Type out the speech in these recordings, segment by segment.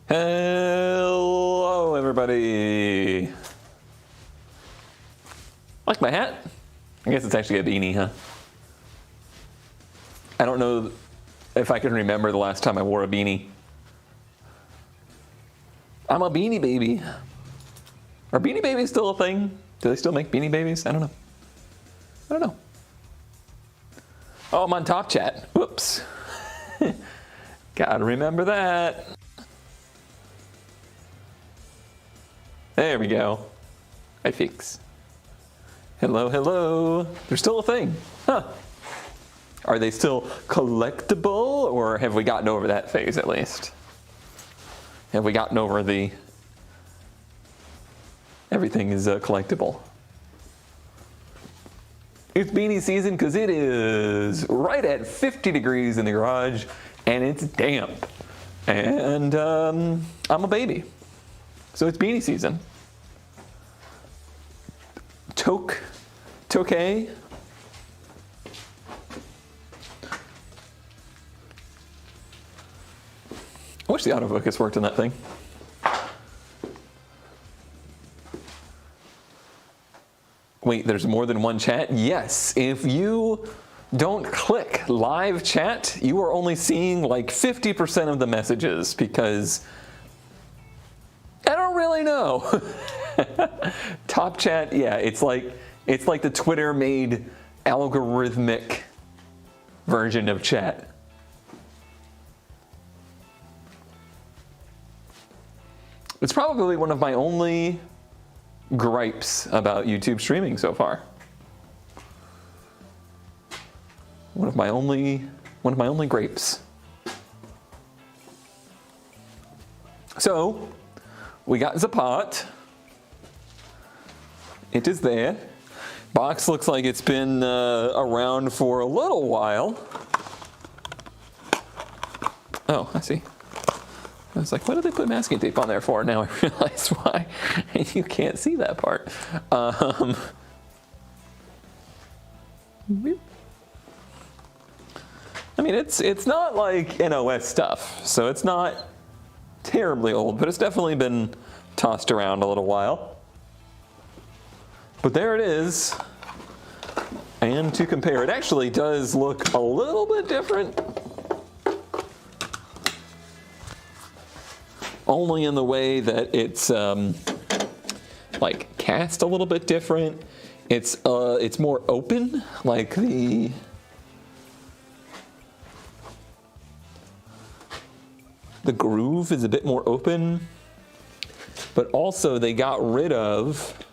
Hello, everybody. Like my hat? I guess it's actually a beanie, huh? I don't know if I can remember the last time I wore a beanie. I'm a beanie baby. Are beanie babies still a thing? Do they still make beanie babies? I don't know. I don't know. Oh, I'm on Top Chat. Whoops. Gotta remember that. There we go. I fix. Hello, hello. They're still a thing. Huh. Are they still collectible, or have we gotten over that phase at least? Have we gotten over the everything is collectible? It's beanie season because it is right at 50 degrees in the garage and it's damp. And I'm a baby. So it's beanie season. Tokay. I wish the autofocus worked on that thing. Wait, there's more than one chat? Yes, if you don't click live chat, you are only seeing like 50% of the messages because I don't really know. Top chat, yeah, it's like the Twitter made algorithmic version of chat. It's probably one of my only gripes about YouTube streaming so far. One of my only grapes. So, we got Zapot. It is there. Box looks like it's been around for a little while. Oh, I see. I was like, what did they put masking tape on there for? Now I realize why. You can't see that part. I mean, it's not like NOS stuff, so it's not terribly old, but it's definitely been tossed around a little while. But there it is. And to compare, it actually does look a little bit different. Only in the way that it's like cast a little bit different. It's more open, like the groove is a bit more open, but also they got rid of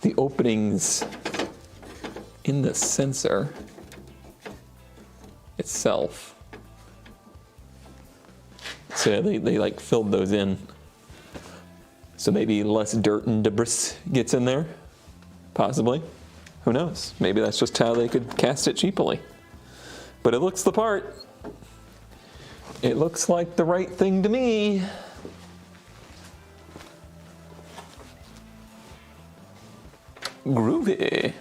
the openings in the sensor itself. So they like filled those in. So maybe less dirt and debris gets in there, possibly. Who knows? Maybe that's just how they could cast it cheaply. But it looks the part. It looks like the right thing to me. Groovy.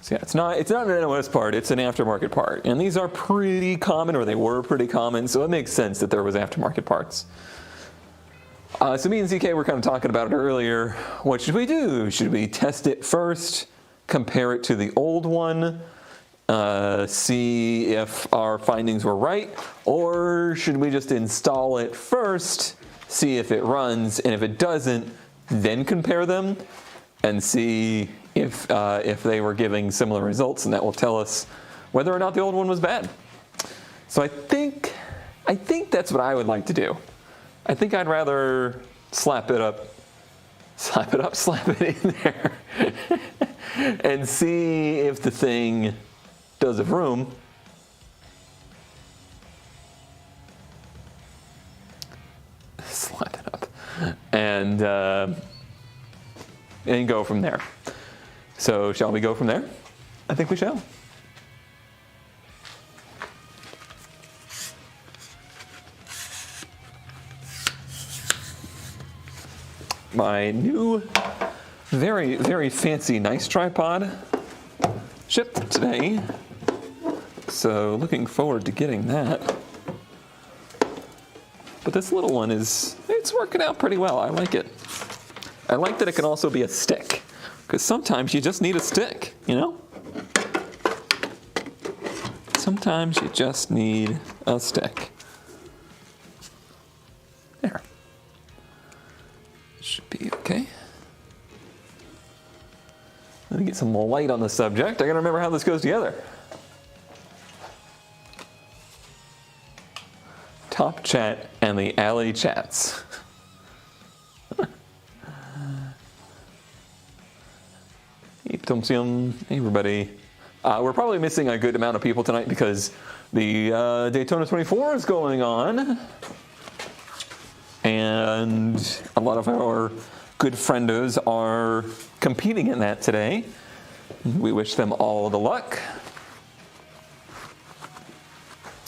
So yeah, it's not an NOS part, it's an aftermarket part. And these are pretty common, or they were pretty common, so it makes sense that there was aftermarket parts. So me and ZK were kind of talking about it earlier. What should we do? Should we test it first, compare it to the old one, see if our findings were right, or should we just install it first, see if it runs, and if it doesn't, then compare them and see if they were giving similar results, and that will tell us whether or not the old one was bad. So I think that's what I would like to do. I think I'd rather slap it in there, and see if the thing does a vroom. Slap it up, and go from there. So shall we go from there? I think we shall. My new, very, very fancy, nice tripod shipped today. So looking forward to getting that. But this little one it's working out pretty well. I like it. I like that it can also be a stick, because sometimes you just need a stick, you know? Sometimes you just need a stick. There. Should be okay. Let me get some light on the subject. I gotta remember how this goes together. Top chat and the alley chats. Hey, everybody. We're probably missing a good amount of people tonight because the Daytona 24 is going on. And a lot of our good friendos are competing in that today. We wish them all the luck.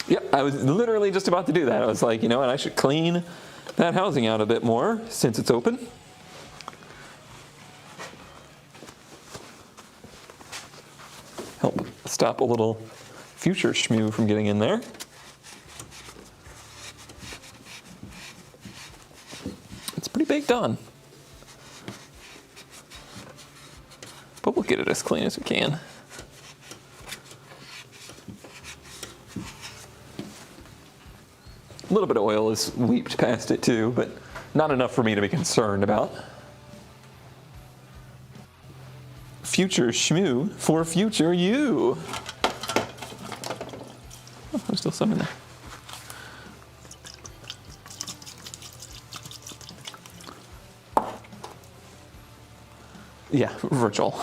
Yep, I was literally just about to do that. I was like, you know what, I should clean that housing out a bit more since it's open. Help stop a little future shmoo from getting in there. It's pretty baked on. But we'll get it as clean as we can. A little bit of oil has weeped past it too, but not enough for me to be concerned about. Future shmoo for future you. Oh, there's still some in there. Yeah, virtual.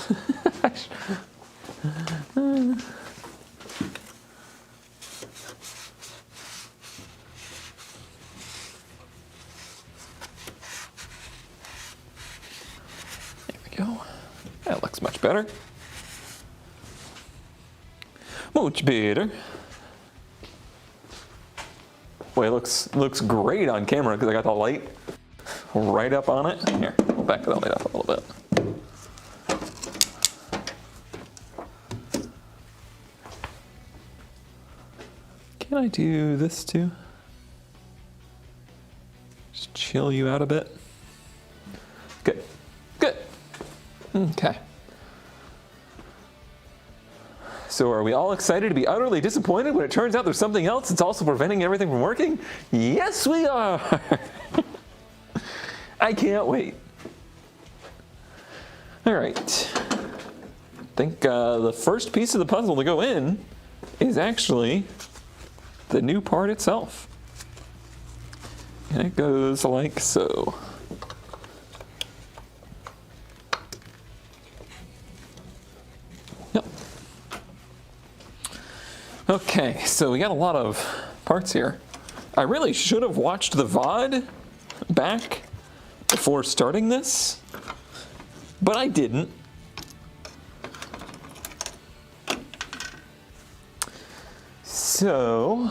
That looks much better. Much better. Boy, it looks great on camera because I got the light right up on it. Here, we'll back the light up a little bit. Can I do this too? Just chill you out a bit. Good. Good. Okay. So are we all excited to be utterly disappointed when it turns out there's something else that's also preventing everything from working? Yes, we are. I can't wait. All right. I think the first piece of the puzzle to go in is actually the new part itself. And it goes like so. Yep. Okay, so we got a lot of parts here. I really should have watched the VOD back before starting this, but I didn't. So,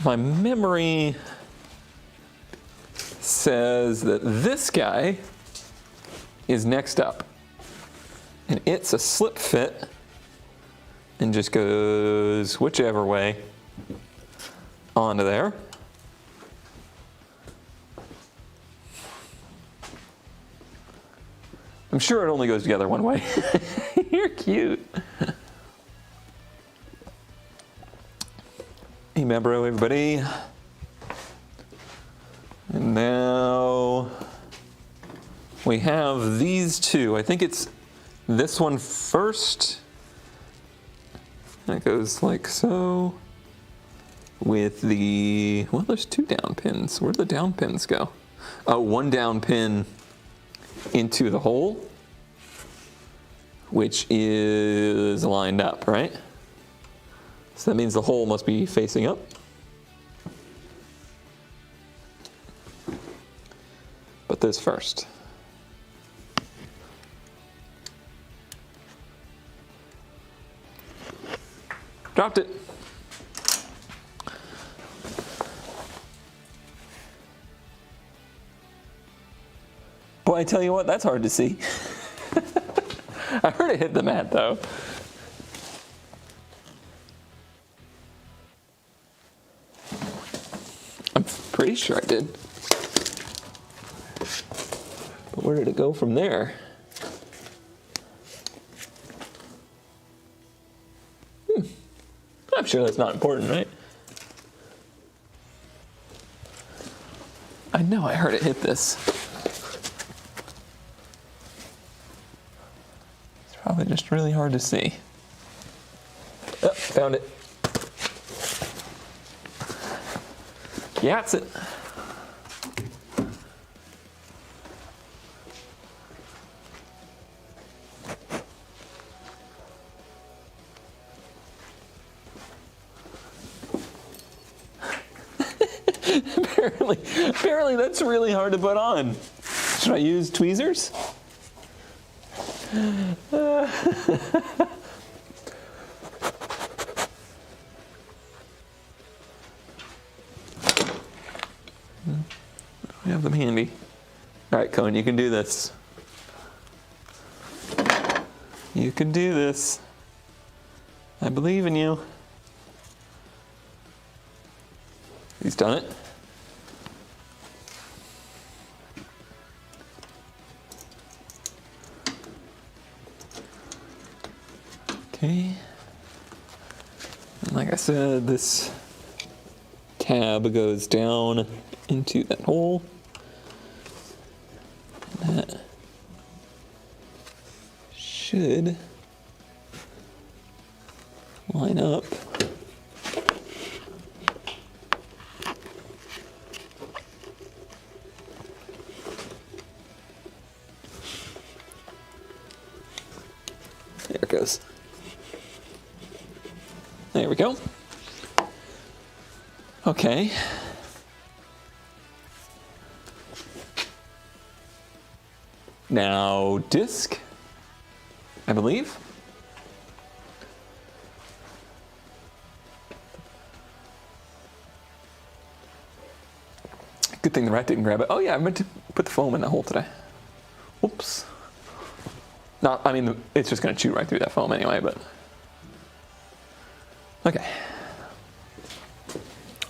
my memory says that this guy is next up. And it's a slip fit and just goes whichever way onto there. I'm sure it only goes together one way. You're cute. Hey, Mabro, everybody. And now we have these two. I think it's this one first. That goes like so. With the, well, there's two down pins. Where'd the down pins go? Oh, one down pin into the hole, which is lined up, right? So that means the hole must be facing up. But this first. Dropped it. Boy, I tell you what, that's hard to see. I heard it hit the mat though. Pretty sure I did. But where did it go from there? I'm sure that's not important, right? I know I heard it hit this. It's probably just really hard to see. Oh, found it. Yeah, that's it. Apparently that's really hard to put on. Should I use tweezers? We have them handy. All right, Cohen, you can do this. You can do this. I believe in you. He's done it. Okay. And like I said, this tab goes down into that hole. And that should line up. There it goes. There we go. Okay. Now disk, I believe. Good thing the rat didn't grab it. Oh yeah, I meant to put the foam in that hole today. Whoops. Not, I mean, it's just gonna chew right through that foam anyway, but. Okay.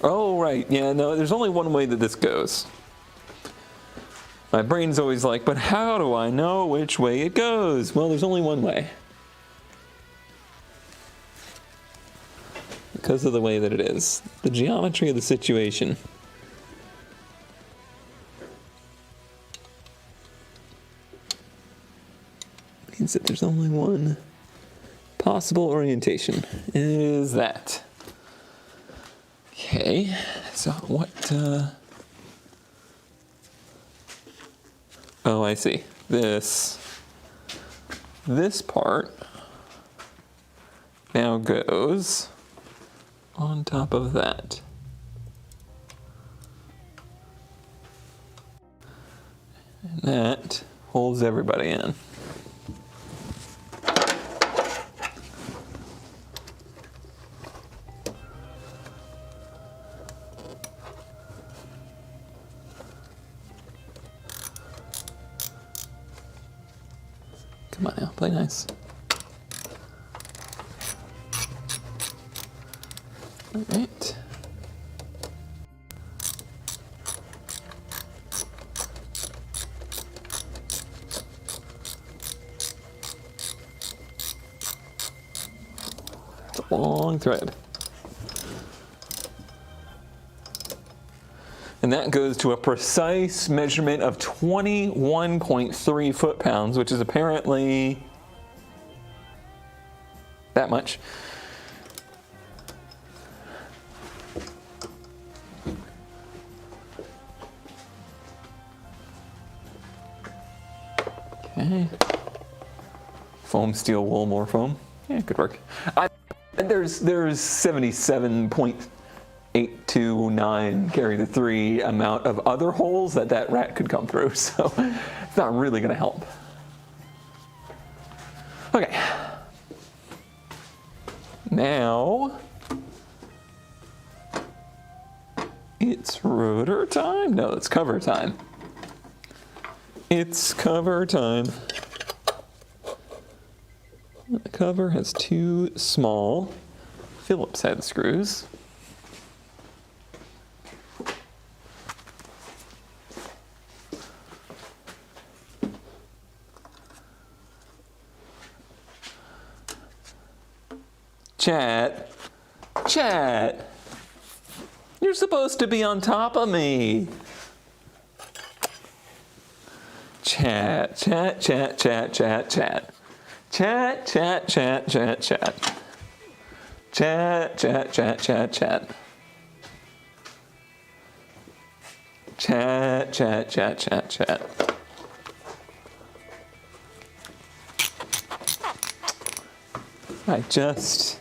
Oh, right. Yeah, no, there's only one way that this goes. My brain's always like, but how do I know which way it goes? Well, there's only one way. Because of the way that it is. The geometry of the situation. Means that there's only one possible orientation. Is that. Okay, so what, oh, I see. This part now goes on top of that. And that holds everybody in. Come on now, play nice. All right. It's a long thread. And that goes to a precise measurement of 21.3 foot-pounds, which is apparently that much. Okay. Foam, steel, wool, more foam. Yeah, good work. There's 77.829 carry the 3 amount of other holes that rat could come through, so it's not really going to help. Okay. Now it's rotor time? No, it's cover time. It's cover time. The cover has 2 small Phillips head screws. Chat. Chat. You're supposed to be on top of me. Chat, chat, chat, chat, chat, chat. Chat, chat, chat, chat, chat. Chat, chat, chat, chat, chat. Chat, chat, chat, chat, chat. I just,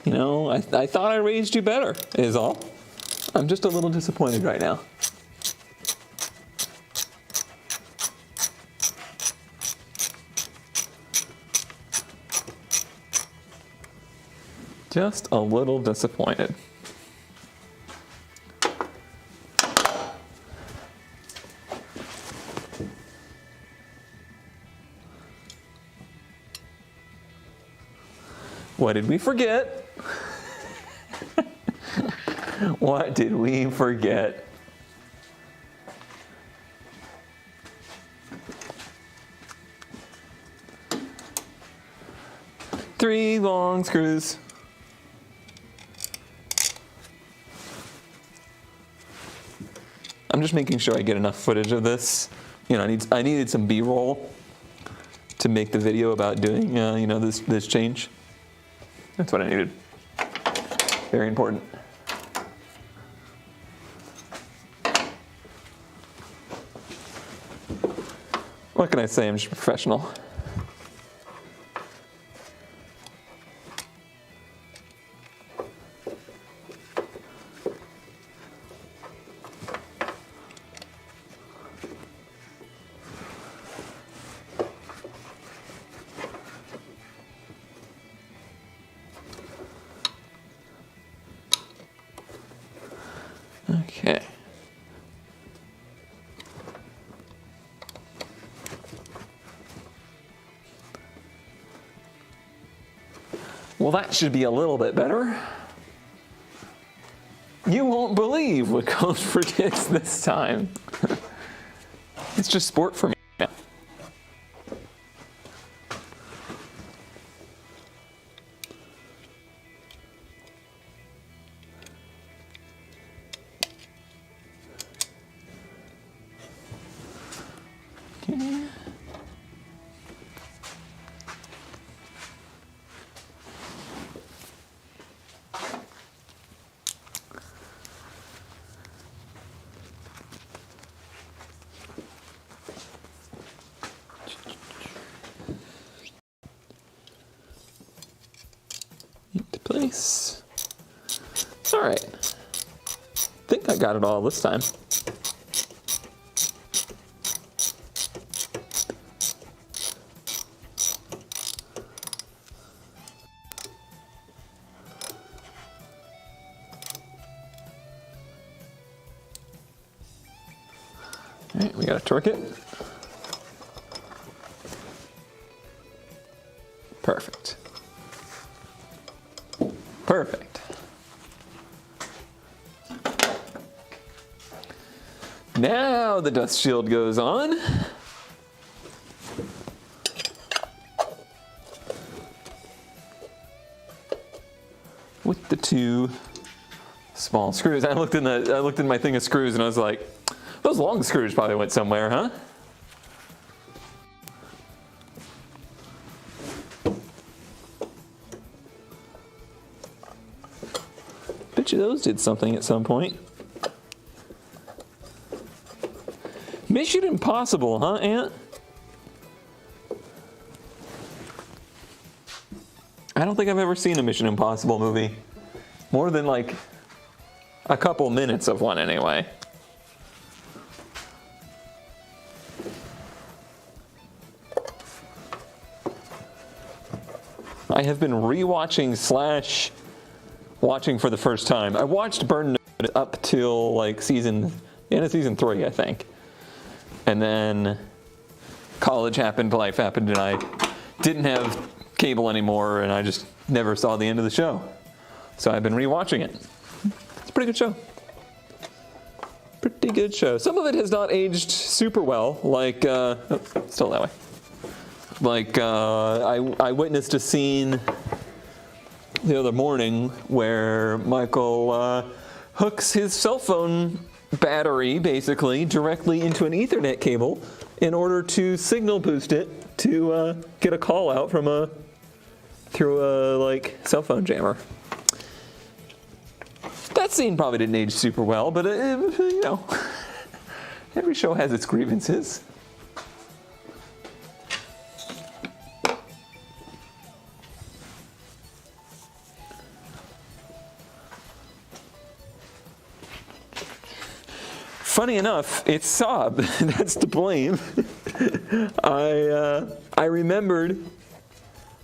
I thought I raised you better, is all. I'm just a little disappointed right now. Just a little disappointed. What did we forget? What did we forget? Three long screws. I'm just making sure I get enough footage of this. I needed some B-roll to make the video about doing, this change. That's what I needed. Very important. What can I say? I'm just a professional. Okay. Well, that should be a little bit better. You won't believe what Code predicts this time. It's just sport for me now. Okay. Into place. All right. I think I got it all this time. All right, we gotta torque it. Perfect. Perfect. Now the dust shield goes on. With the two small screws. I looked in my thing of screws and I was like, those long screws probably went somewhere, huh? Bet you those did something at some point. Mission Impossible, huh, Ant? I don't think I've ever seen a Mission Impossible movie. More than like a couple minutes of one anyway. I have been rewatching / watching for the first time. I watched Burn Notice up till like season 3, I think. And then college happened, life happened, and I didn't have cable anymore, and I just never saw the end of the show. So I've been rewatching it. It's a pretty good show. Pretty good show. Some of it has not aged super well, like, still that way. Like, I witnessed a scene the other morning where Michael hooks his cell phone battery basically directly into an Ethernet cable in order to signal boost it to get a call out from through a cell phone jammer. That scene probably didn't age super well, but you know, every show has its grievances. Funny enough, it's Saab that's to blame. I remembered.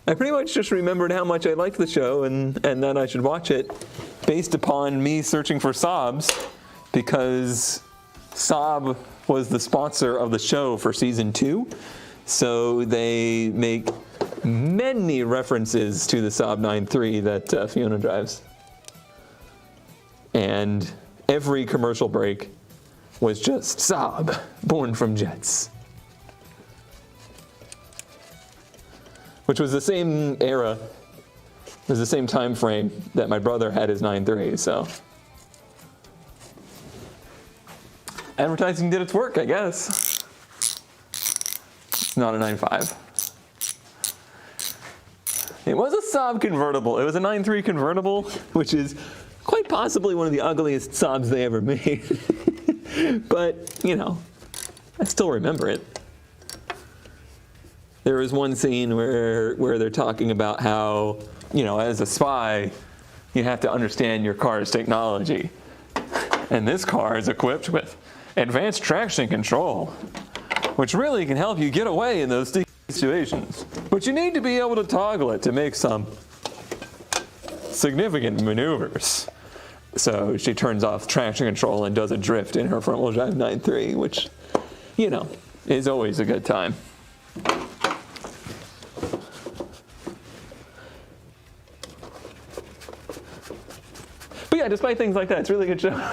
I pretty much just remembered how much I liked the show and that I should watch it based upon me searching for Saabs, because Saab was the sponsor of the show for season 2. So they make many references to the Saab 9.3 that Fiona drives. And every commercial break was just Saab, born from jets. Which was the same era, it was the same time frame that my brother had his 9.3, so. Advertising did its work, I guess. It's not a 9.5. It was a Saab convertible. It was a 9.3 convertible, which is quite possibly one of the ugliest Saabs they ever made. But, you know, I still remember it. There was one scene where they're talking about how, you know, as a spy, you have to understand your car's technology. And this car is equipped with advanced traction control, which really can help you get away in those situations. But you need to be able to toggle it to make some significant maneuvers. So she turns off traction control and does a drift in her front-wheel drive 9.3, which, you know, is always a good time. But yeah, despite things like that, it's a really good show.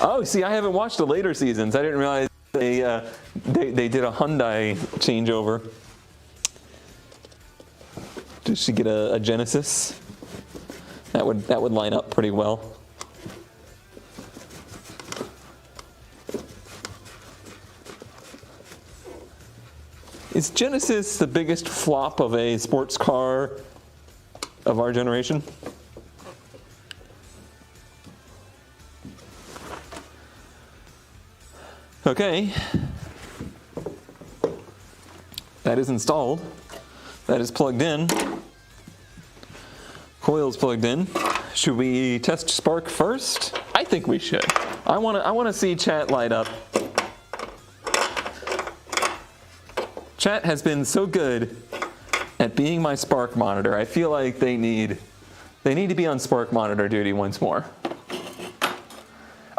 Oh, see, I haven't watched the later seasons. I didn't realize they did a Hyundai changeover. Did she get a Genesis? That would line up pretty well. Is Genesis the biggest flop of a sports car of our generation? Okay. That is installed. That is plugged in. Coil's plugged in. Should we test Spark first? I think we should. I want to see chat light up. Chat has been so good at being my Spark monitor. I feel like they need to be on Spark monitor duty once more.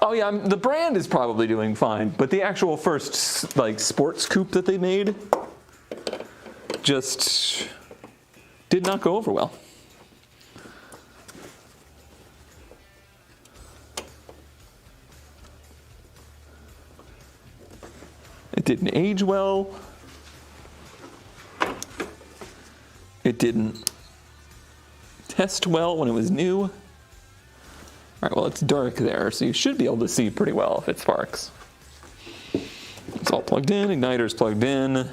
Oh yeah, the brand is probably doing fine, but the actual first sports coupe that they made just did not go over well. It didn't age well. It didn't test well when it was new. All right, well, it's dark there, so you should be able to see pretty well if it sparks. It's all plugged in, igniter's plugged in.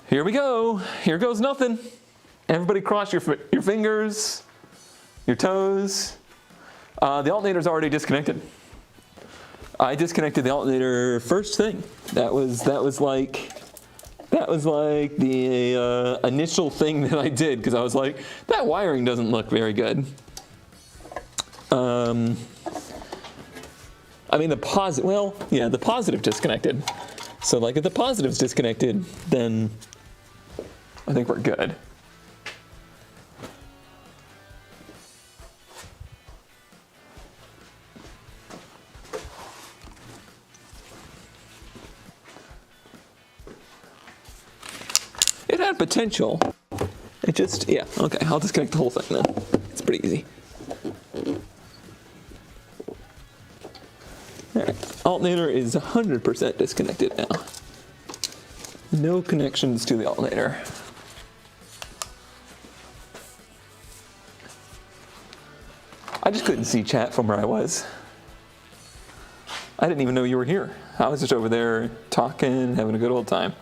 Here we go. Here goes nothing. Everybody cross your fingers, your toes. The alternator's already disconnected. I disconnected the alternator first thing. That was like the initial thing that I did, because I was like, that wiring doesn't look very good. I mean the positive disconnected. So like if the positive's disconnected, then I think we're good. It had potential. It just, yeah, okay, I'll disconnect the whole thing then. It's pretty easy. Alright, alternator is 100% disconnected now. No connections to the alternator. I just couldn't see chat from where I was. I didn't even know you were here. I was just over there talking, having a good old time.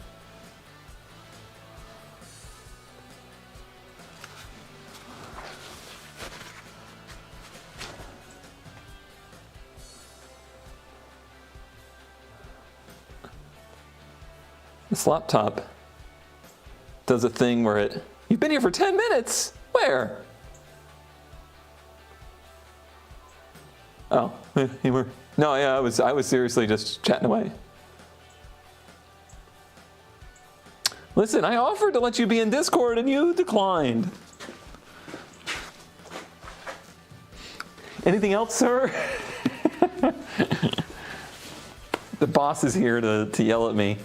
This laptop does a thing where you've been here for 10 minutes. Where? Oh, you were. No, yeah, I was seriously just chatting away. Listen, I offered to let you be in Discord and you declined. Anything else, sir? The boss is here to yell at me.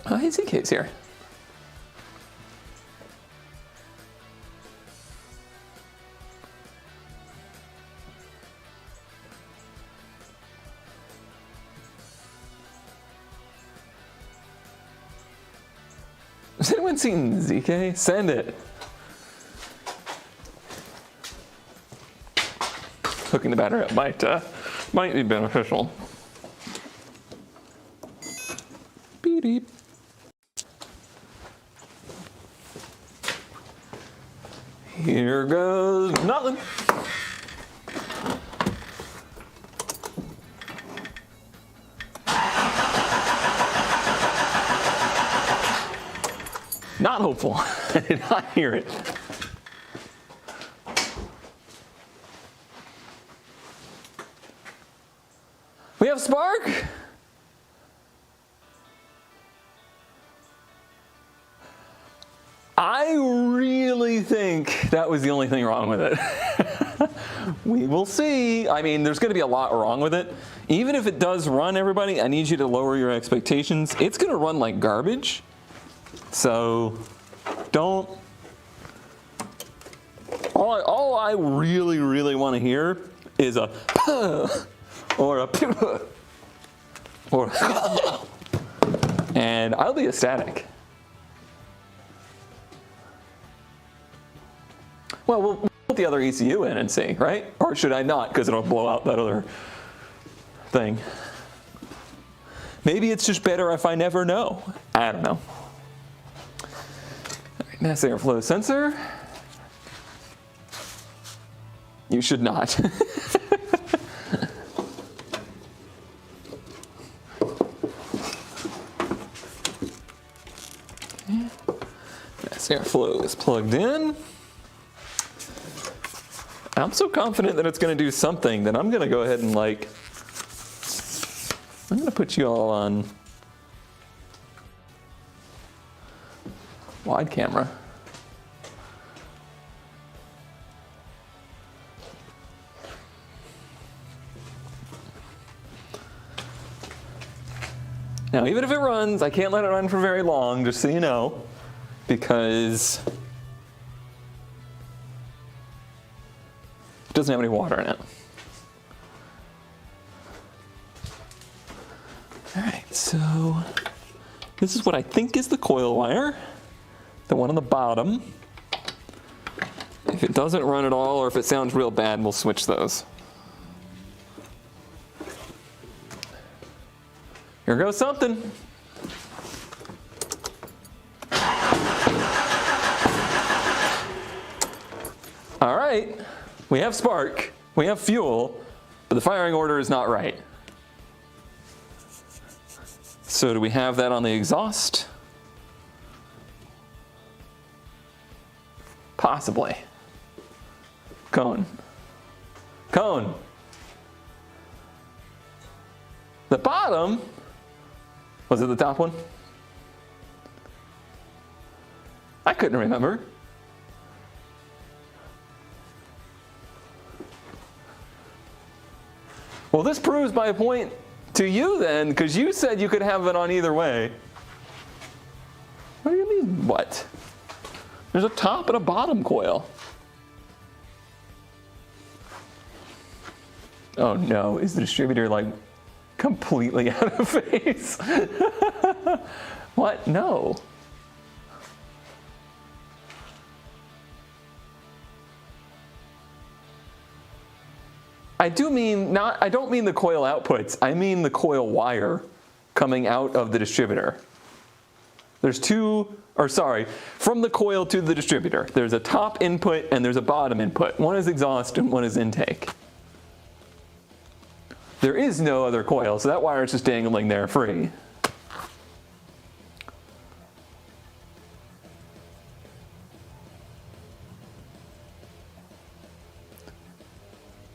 Oh, hey, ZK's here. Has anyone seen ZK? Send it. Hooking the battery up might be beneficial. Beep beep. Here goes nothing. Not hopeful. I did not hear it. We have Spark. I really think that was the only thing wrong with it. We will see. I mean, there's going to be a lot wrong with it. Even if it does run, everybody, I need you to lower your expectations. It's going to run like garbage. So don't. All I really, really want to hear is a or a or and I'll be ecstatic. Well, we'll put the other ECU in and see, right? Or should I not, because it'll blow out that other thing. Maybe it's just better if I never know. I don't know. All right, mass airflow sensor. You should not. Mass airflow is plugged in. I'm so confident that it's going to do something that I'm going to go ahead and I'm going to put you all on wide camera. Now, even if it runs, I can't let it run for very long, just so you know, because it doesn't have any water in it. All right, so this is what I think is the coil wire, the one on the bottom. If it doesn't run at all, or if it sounds real bad, we'll switch those. Here goes something. All right, we have spark, we have fuel, but the firing order is not right. So do we have that on the exhaust? Possibly. Cone. Cone. The bottom, was it the top one? I couldn't remember. Well, this proves my point to you then, because you said you could have it on either way. What do you mean, what? There's a top and a bottom coil. Oh no, is the distributor completely out of phase. What? No. I don't mean the coil outputs, I mean the coil wire coming out of the distributor. There's from the coil to the distributor, there's a top input and there's a bottom input. One is exhaust and one is intake. There is no other coil, so that wire is just dangling there free.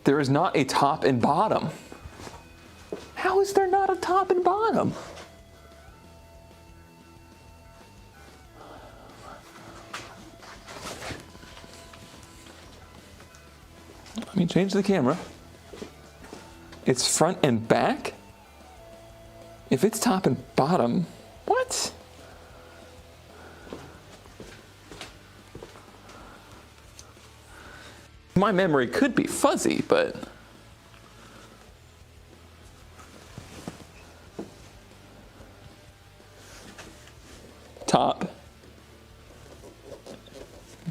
There is not a top and bottom. How is there not a top and bottom? Let me change the camera. It's front and back? If it's top and bottom, what? My memory could be fuzzy, but top,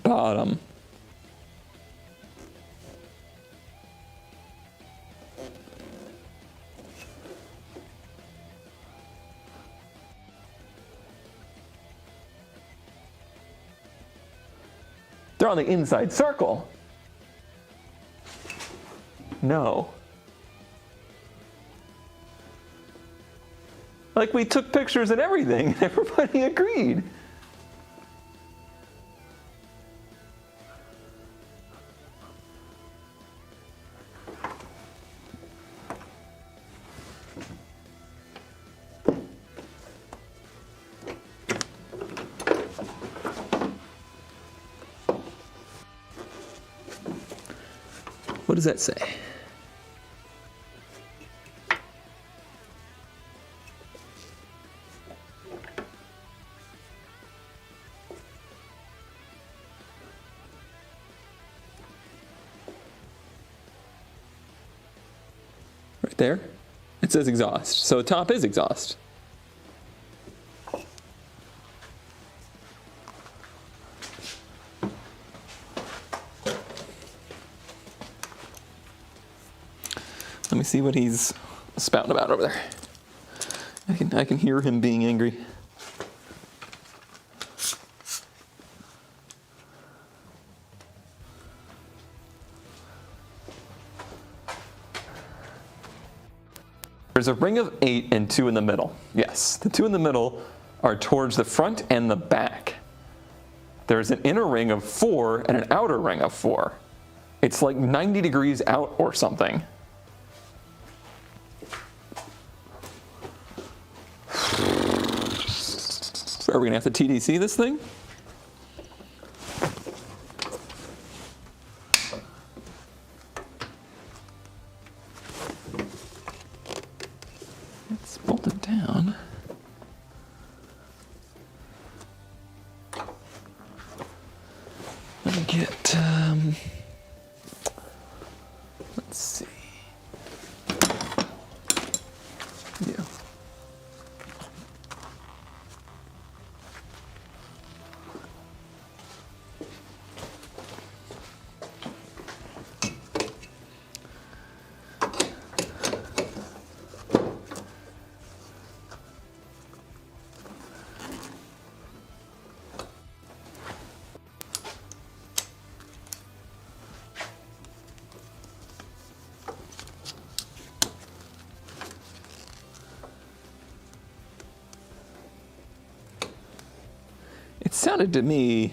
bottom. They're on the inside circle. No. Like, we took pictures and everything, and everybody agreed. What does that say? Right there, it says exhaust. So top is exhaust. Let me see what he's spouting about over there. I can hear him being angry. There's a ring of 8 and 2 in the middle. Yes, the 2 in the middle are towards the front and the back. There's an inner ring of 4 and an outer ring of 4. It's like 90 degrees out or something. Are we gonna have to TDC this thing? It's bolted down. Let me get, let's see. Yeah. It sounded to me,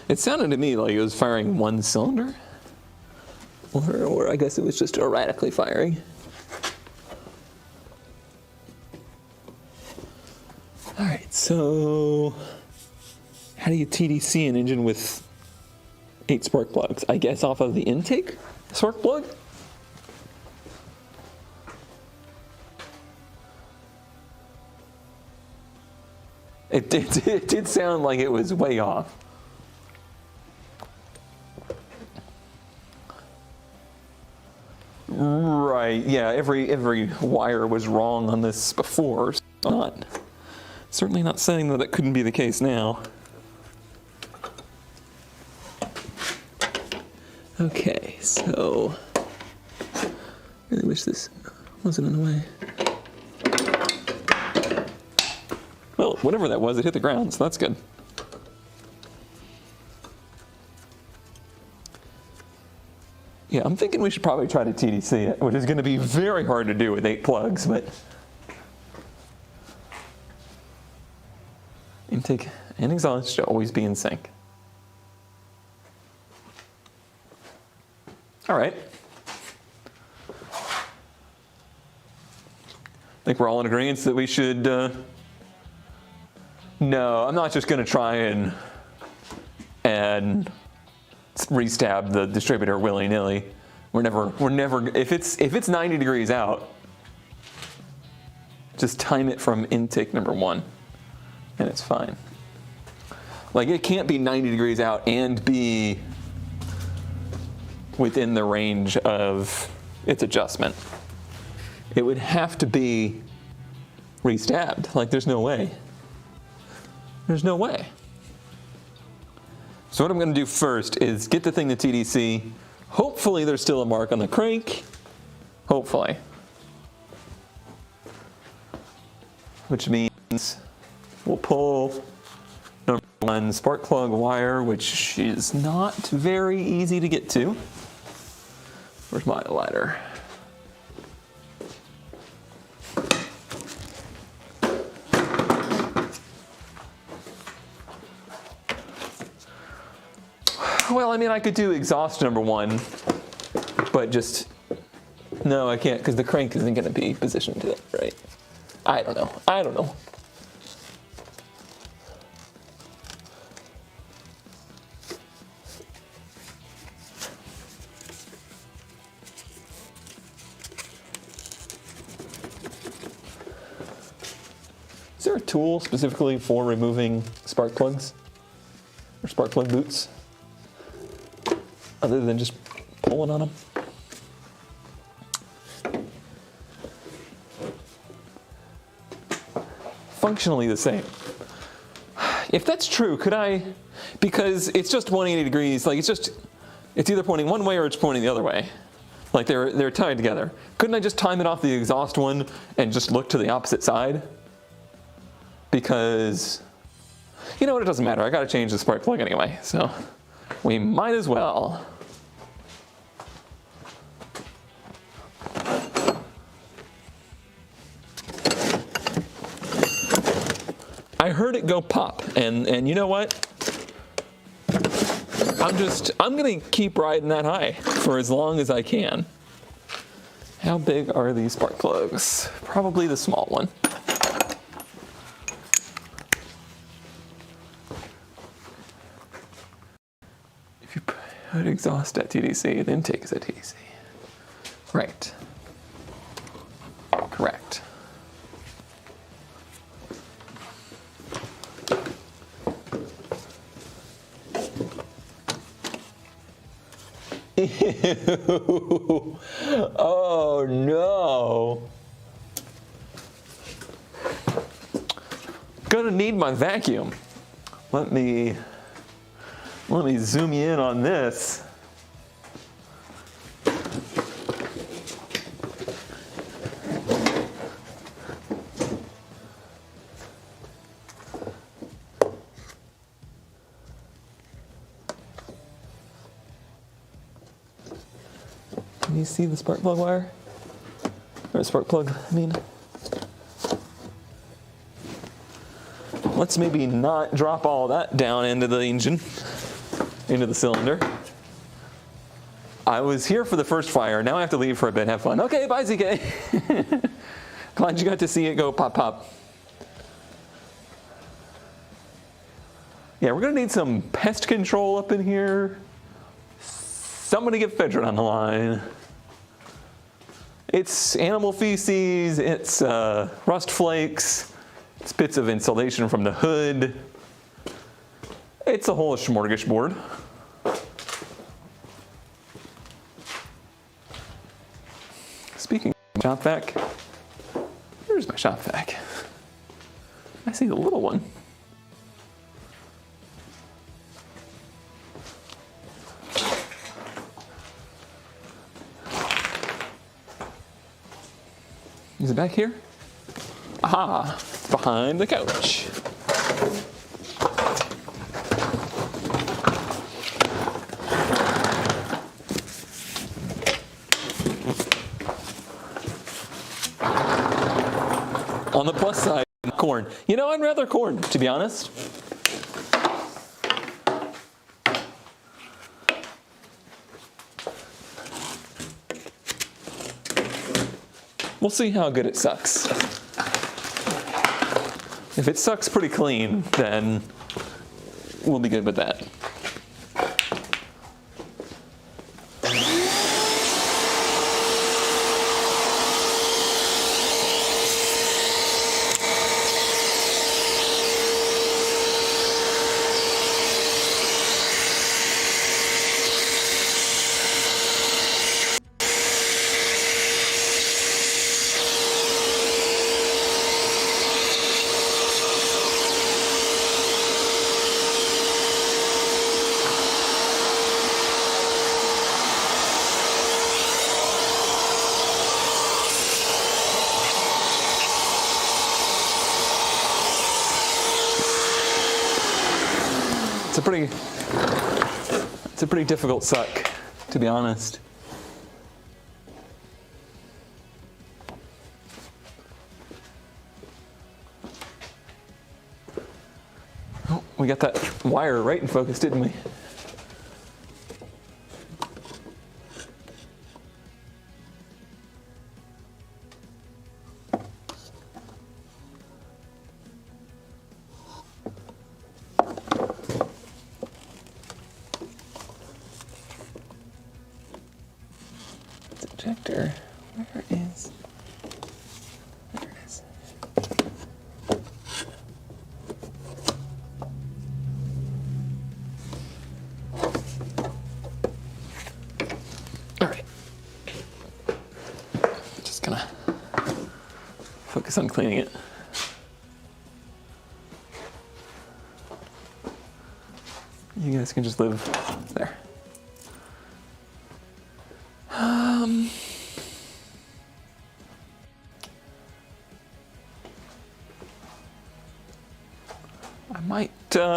it sounded to me like it was firing one cylinder, or I guess it was just erratically firing. All right, so how do you TDC an engine with 8 spark plugs? I guess off of the intake spark plug? It did sound like it was way off. Right, every wire was wrong on this before. So certainly not saying that it couldn't be the case now. Okay, so I really wish this wasn't in the way. Well, whatever that was, it hit the ground, so that's good. Yeah, I'm thinking we should probably try to TDC it, which is going to be very hard to do with 8 plugs, but intake and exhaust should always be in sync. All right. I think we're all in agreement that we should, no, I'm not just going to try and restab the distributor willy-nilly. We're never, if it's 90 degrees out, just time it from intake number 1 and it's fine. Like, it can't be 90 degrees out and be within the range of its adjustment. It would have to be restabbed. Like, there's no way. There's no way. So what I'm going to do first is get the thing to TDC. Hopefully there's still a mark on the crank. Hopefully. Which means we'll pull number 1 spark plug wire, which is not very easy to get to. Where's my ladder? Well, I mean, I could do exhaust number 1, but just, no, I can't, because the crank isn't going to be positioned to that, right? I don't know. Is there a tool specifically for removing spark plugs or spark plug boots, other than just pulling on them? Functionally the same. If that's true, could I, because it's just 180 degrees, like it's either pointing one way or it's pointing the other way. Like they're tied together. Couldn't I just time it off the exhaust one and just look to the opposite side? Because, you know what, it doesn't matter. I gotta change the spark plug anyway, so we might as well. I heard it go pop, and you know what? I'm gonna keep riding that high for as long as I can. How big are these spark plugs? Probably the small one. If you put exhaust at TDC, the intake is at TDC. Right. Correct. Ew. Oh no. Gonna need my vacuum. Let me zoom you in on this. Can you see the spark plug wire? Or spark plug, I mean. Let's maybe not drop all that down into the engine, into the cylinder. I was here for the first fire, now I have to leave for a bit, have fun. Okay, bye ZK. Glad you got to see it go pop pop. Yeah, we're gonna need some pest control up in here. Somebody get Fedrin on the line. It's animal feces, it's rust flakes, it's bits of insulation from the hood. It's a whole smorgasbord. Speaking shop vac. Where's my shop vac? I see the little one. Is it back here? Aha, it's behind the couch. On the plus side, corn. You know, I'd rather corn, to be honest. We'll see how good it sucks. If it sucks pretty clean, then we'll be good with that. It's a pretty difficult suck, to be honest. Oh, we got that wire right in focus, didn't we? Ejector, where is, there it is. All right, just gonna focus on cleaning it. You guys can just live there. I might, yeah,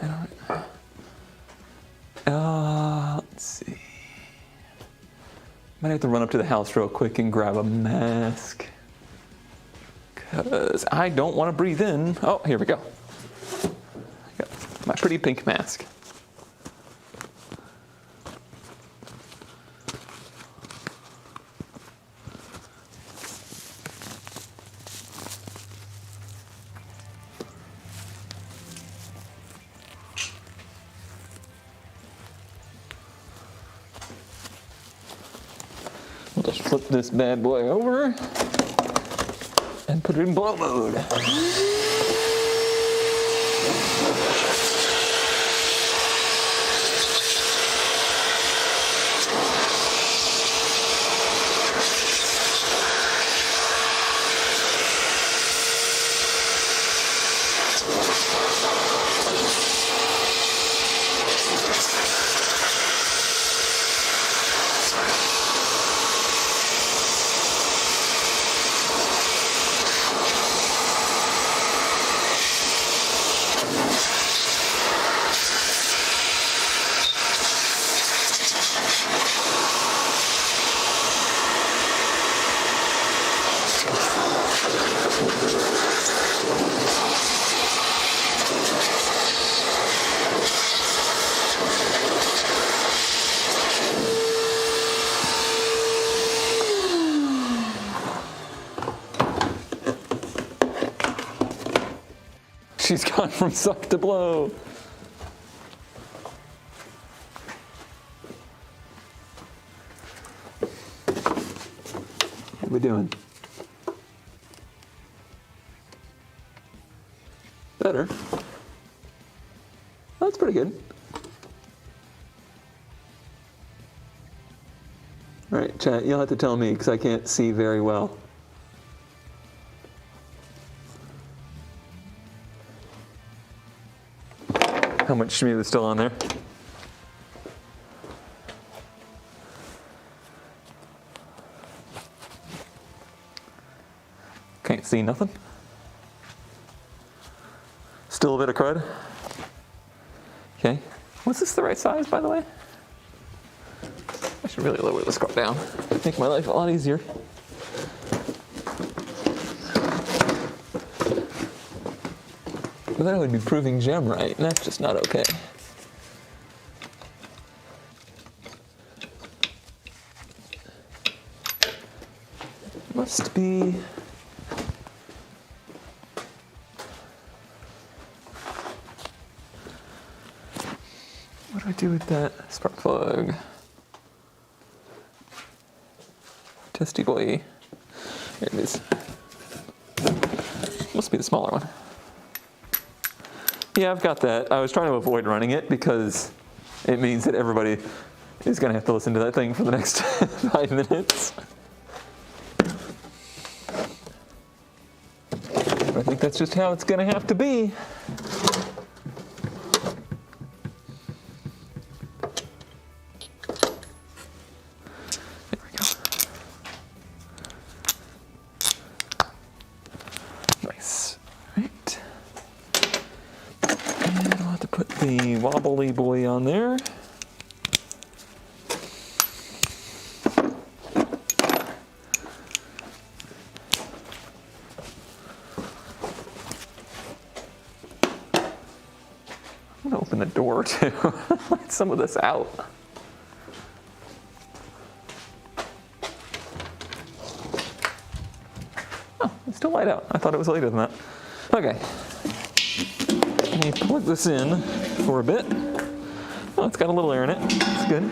I don't, let's see. Might have to run up to the house real quick and grab a mask. Because I don't want to breathe in. Oh, here we go. Got my pretty pink mask. We'll just flip this bad boy over and put it in blow mode. She's gone from suck to blow. What are we doing? Better. That's pretty good. right, chat, you'll have to tell me because I can't see very well. How much Shmoo is still on there? Can't see nothing. Still a bit of crud. Okay. Was this the right size, by the way? I should really lower this car down. Make my life a lot easier. But then I would be proving gem right, and that's just not okay. Must be... What do I do with that spark plug? Testy boy. There it is. Must be the smaller one. Yeah, I've got that. I was trying to avoid running it because it means that everybody is going to have to listen to that thing for the next 5 minutes. But I think that's just how it's going to have to be. There we go. Nice. Right. And I'll have to put the wobbly boy on there. I'm gonna open the door too. Let some of this out. Oh, it's still light out. I thought it was later than that. Okay. Let me plug this in for a bit. Oh, it's got a little air in it. It's good.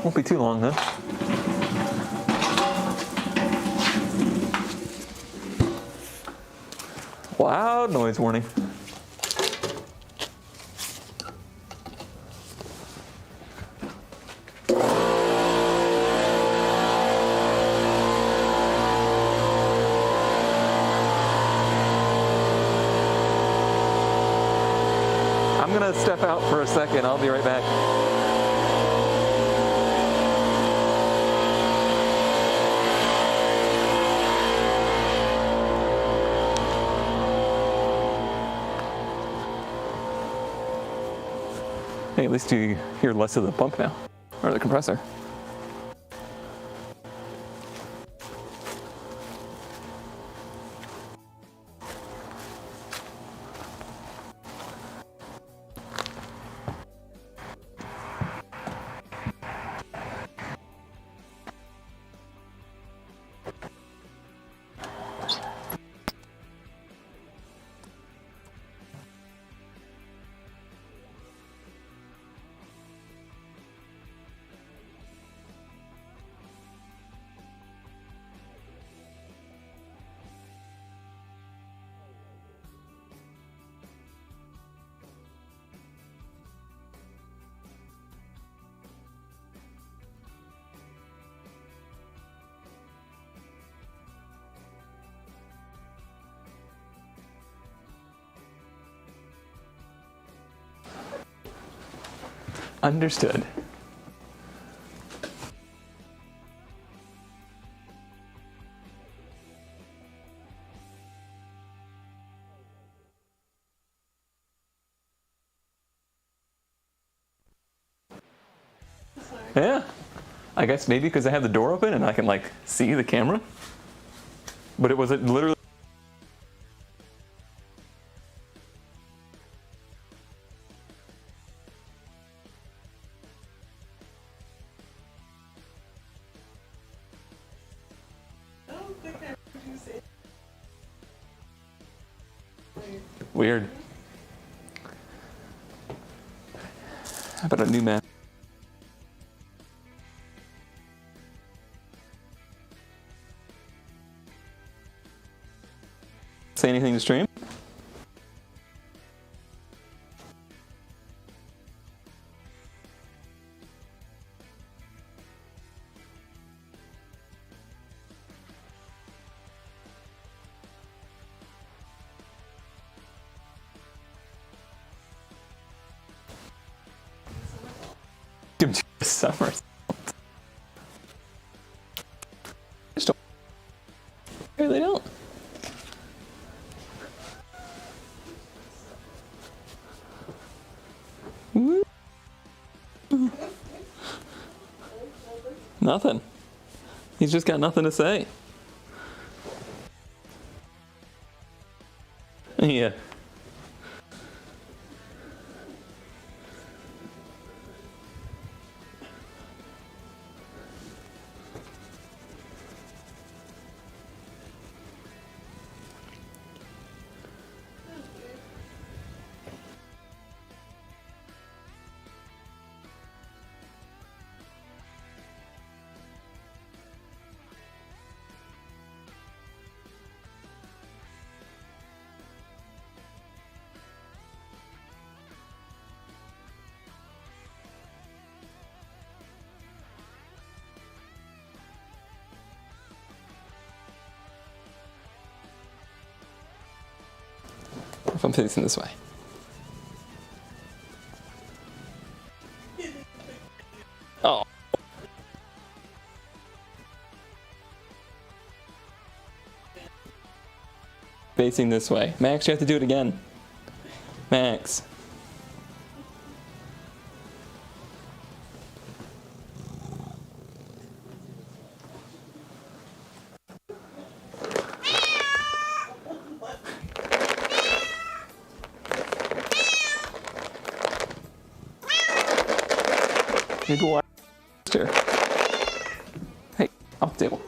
Won't be too long though. Loud noise warning. I'm gonna step out for a second. I'll be right back. Hey, at least you hear less of the pump now, or the compressor. Understood. Yeah, I guess maybe because I have the door open and I can like see the camera, but it was literally. Weird. How about a new map? Say anything to stream? Summer. Just don't. They don't. Nothing. He's just got nothing to say. Yeah. If I'm facing this way. Oh. Facing this way. Max, you have to do it again. Max. Maybe we'll here. Hey, off the table.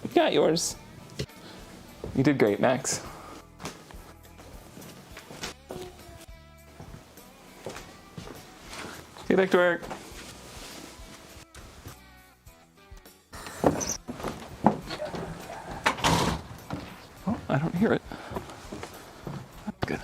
You got yours. You did great, Max. Get back to work. Oh, I don't hear it. That's good.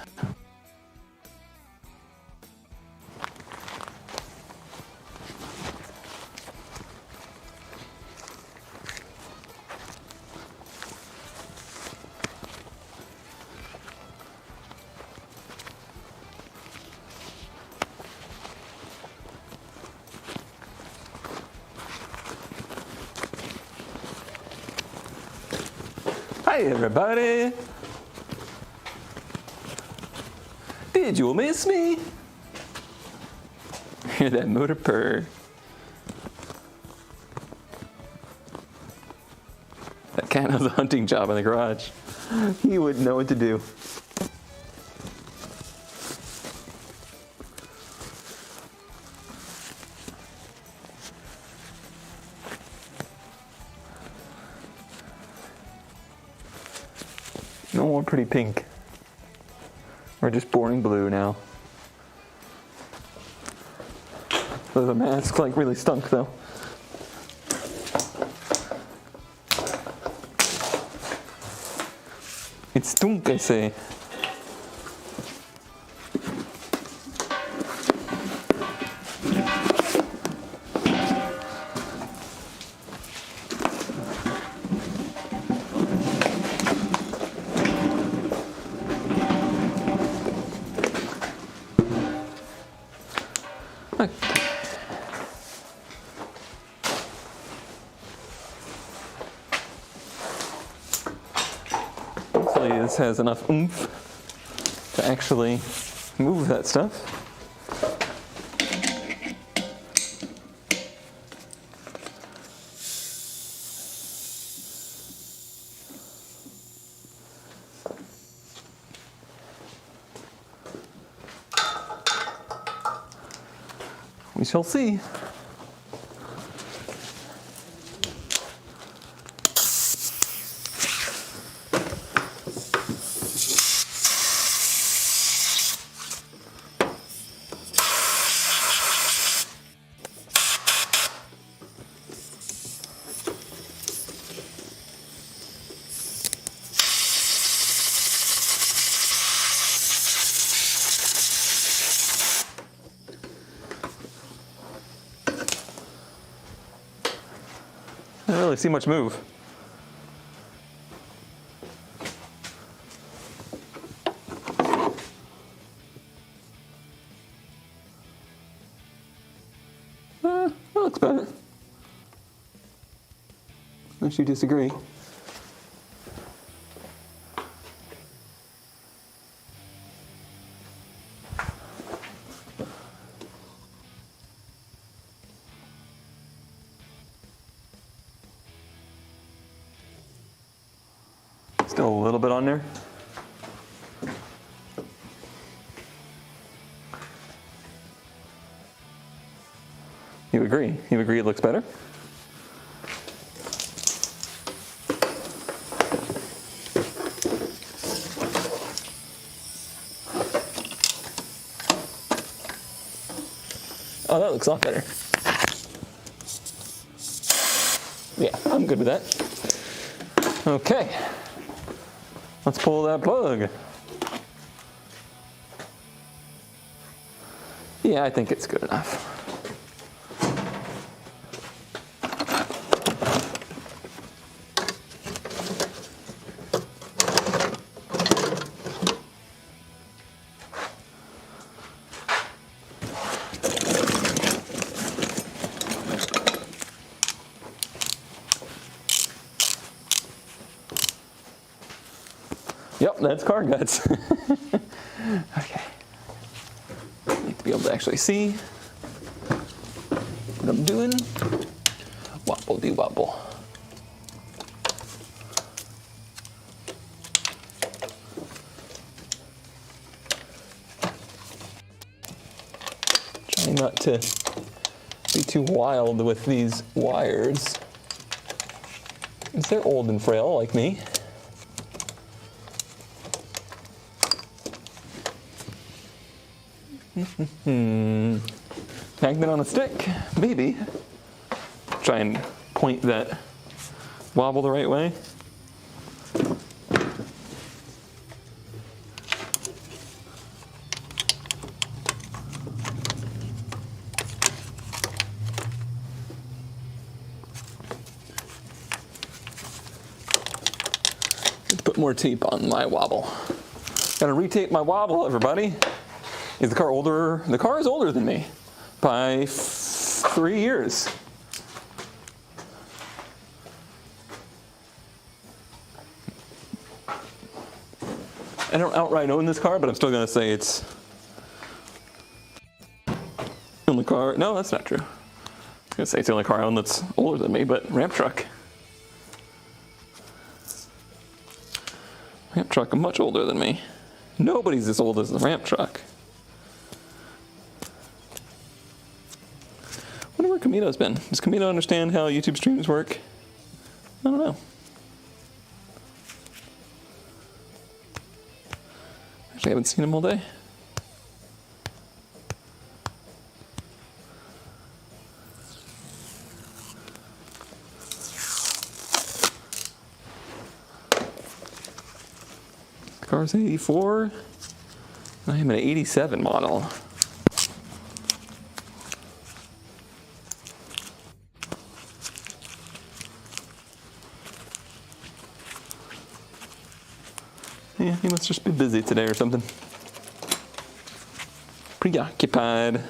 Hi everybody! Did you miss me? Hear that motor purr. That cat has a hunting job in the garage. He wouldn't know what to do. No more pretty pink. We're just boring blue now. The mask like really stunk though. It stunk, I say. Hopefully this has enough oomph to actually move that stuff. We shall see. I don't really see much move. That looks better. Unless you disagree. Still a little bit on there. You agree? You agree it looks better? Oh, that looks a lot better. Yeah, I'm good with that. Okay. Let's pull that plug. Yeah, I think it's good enough. Yep, that's car guts. Okay. Need to be able to actually see what I'm doing. Wobble de wobble. Trying not to be too wild with these wires, because they're old and frail like me. Magnet on a stick, maybe. Try and point that wobble the right way. Let's put more tape on my wobble. Gotta retape my wobble, everybody. Is the car older? The car is older than me by 3 years. I don't outright own this car, but I'm still gonna say it's the only car. No, that's not true. I was gonna say it's the only car I own that's older than me, but ramp truck. Ramp truck much older than me. Nobody's as old as the ramp truck. I wonder where Camino's been. Does Camino understand how YouTube streams work? I don't know. Actually, I haven't seen him all day. The car's 84. I am an 87 model. Yeah, he must just be busy today or something. Preoccupied.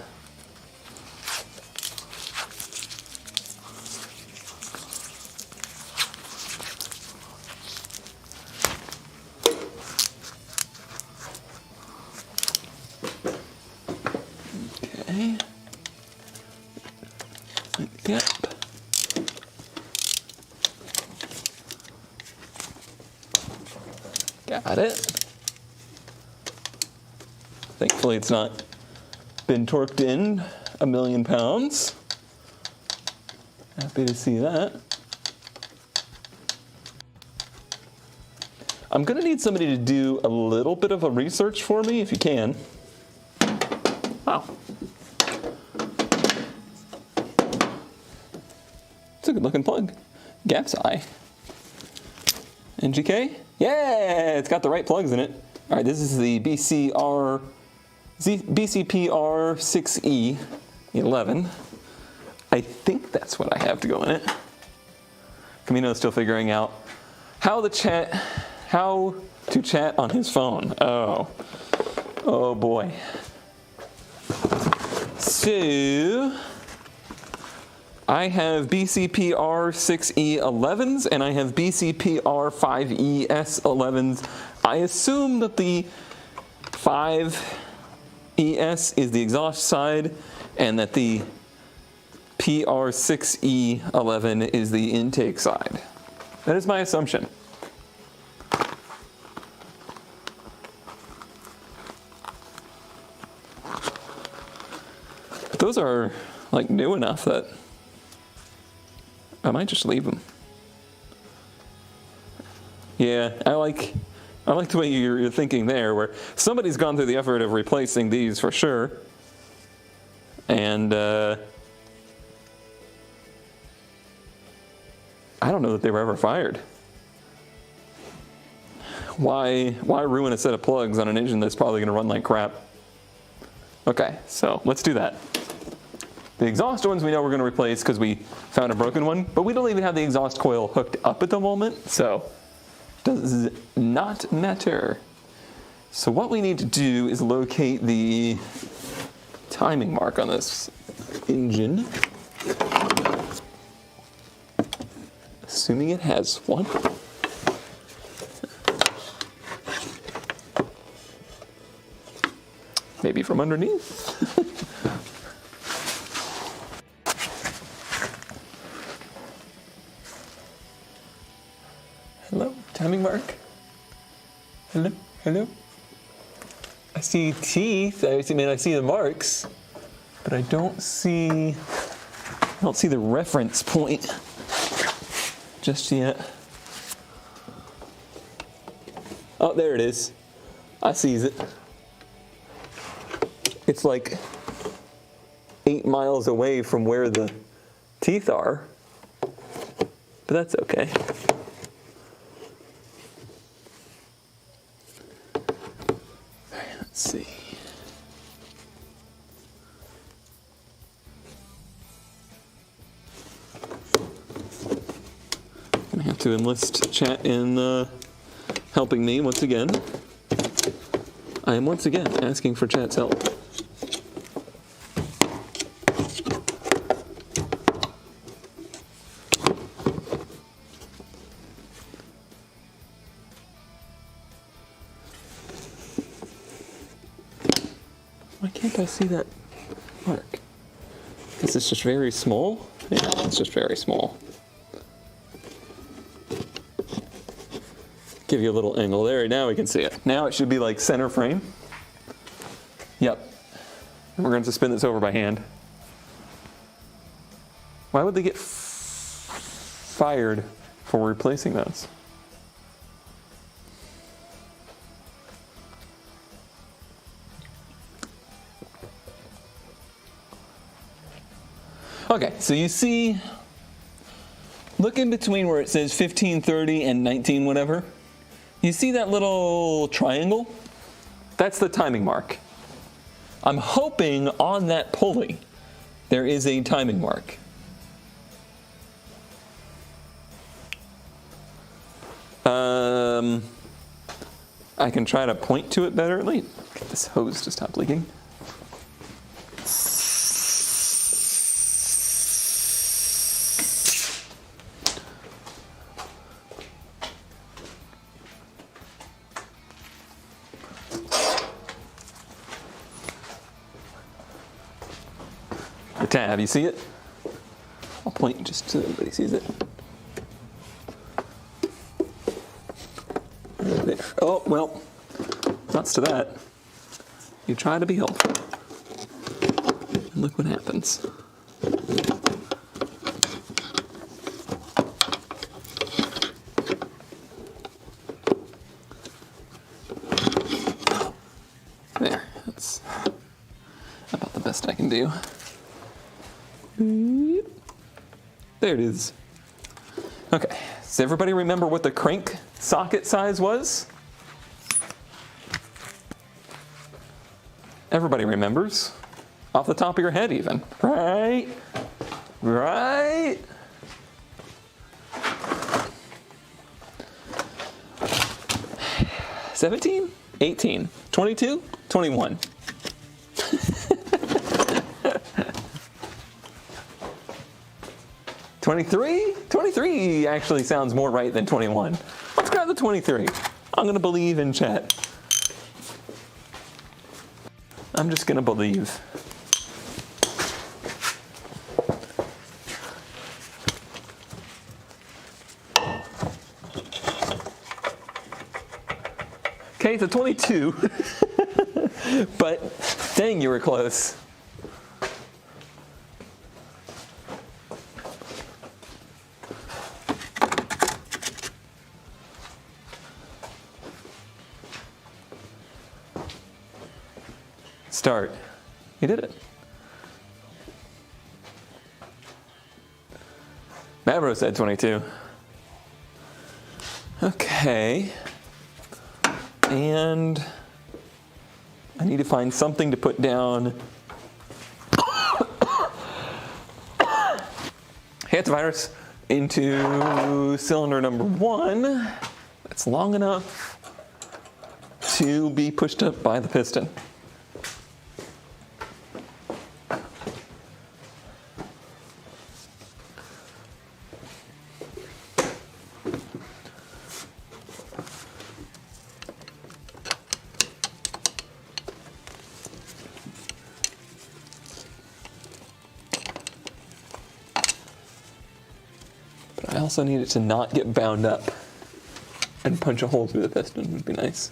Okay. Yep. Got it. Thankfully it's not been torqued in 1,000,000 pounds. Happy to see that. I'm gonna need somebody to do a little bit of a research for me if you can. Wow. It's a good looking plug. Gap's eye. NGK? Yeah, it's got the right plugs in it. All right, this is the BCPR6E11. I think that's what I have to go in it. Camino's still figuring out how to chat on his phone. Oh boy. So I have BCPR 6E11s and I have BCPR 5ES11s. I assume that the 5ES is the exhaust side and that the PR6E11 is the intake side. That is my assumption. But those are like new enough that I might just leave them. Yeah, I like the way you're thinking there, where somebody's gone through the effort of replacing these for sure. And I don't know that they were ever fired. Why ruin a set of plugs on an engine that's probably going to run like crap? Okay, so let's do that. The exhaust ones we know we're going to replace because we found a broken one, but we don't even have the exhaust coil hooked up at the moment, so does not matter. So what we need to do is locate the timing mark on this engine. Assuming it has one. Maybe from underneath. Hello, timing mark. Hello, hello. I see teeth. I see the marks, but I don't see the reference point just yet. Oh, there it is. I sees it. It's like 8 miles away from where the teeth are, but that's okay. Let's see. Gonna have to enlist chat in helping me once again. I am once again asking for chat's help. Why can't I see that mark? Is this just very small? Yeah, it's just very small. Give you a little angle there. Now we can see it. Now it should be like center frame. Yep. And we're going to spin this over by hand. Why would they get fired for replacing those? Okay, so you see, look in between where it says 1530 and 19 whatever. You see that little triangle? That's the timing mark. I'm hoping on that pulley there is a timing mark. I can try to point to it better. Let me get this hose to stop leaking. The tab, you see it? I'll point just so everybody sees it. There. Oh, well, nuts to that. You try to be helpful. And look what happens. There, that's about the best I can do. There it is. Okay, does everybody remember what the crank socket size was? Everybody remembers. Off the top of your head even, right? Right? 17, 18, 22, 21. 23? 23 actually sounds more right than 21. Let's grab the 23. I'm gonna believe in chat. I'm just gonna believe. Okay, it's a 22. But dang, you were close. Start. You did it. Mavro said 22. Okay. And I need to find something to put down. Antivirus into cylinder number 1. That's long enough to be pushed up by the piston. I also need it to not get bound up, and punch a hole through the piston would be nice.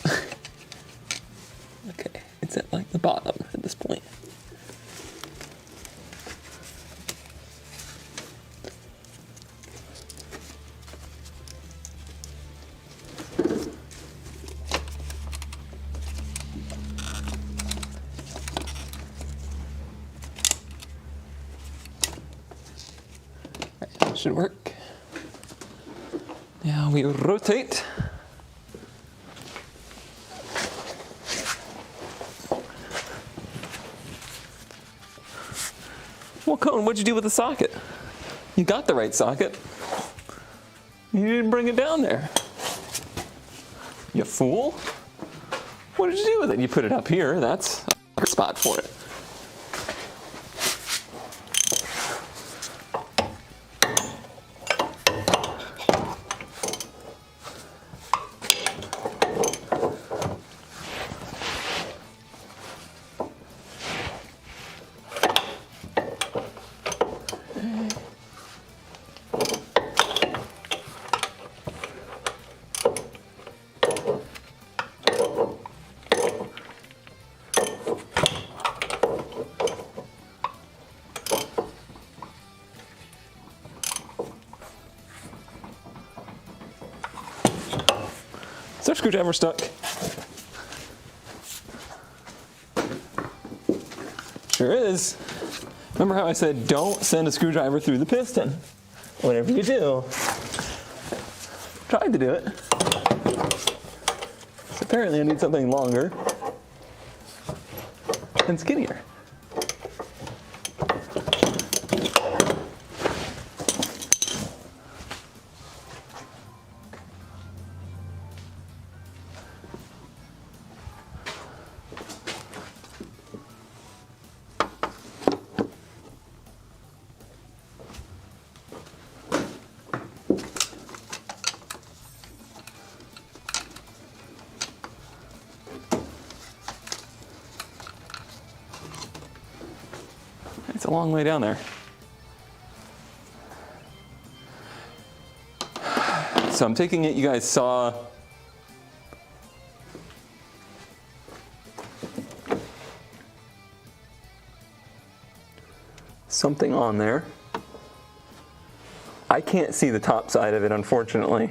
Okay, it's at like the bottom at this point. Right, that should work. Now we rotate. Well, Cone, what'd you do with the socket? You got the right socket. You didn't bring it down there. You fool. What did you do with it? You put it up here. That's a spot for it. Is our screwdriver stuck? Sure is. Remember how I said don't send a screwdriver through the piston? Whatever you do. Tried to do it. So apparently I need something longer and skinnier. It's a long way down there. So I'm taking it you guys saw something on there. I can't see the top side of it, unfortunately.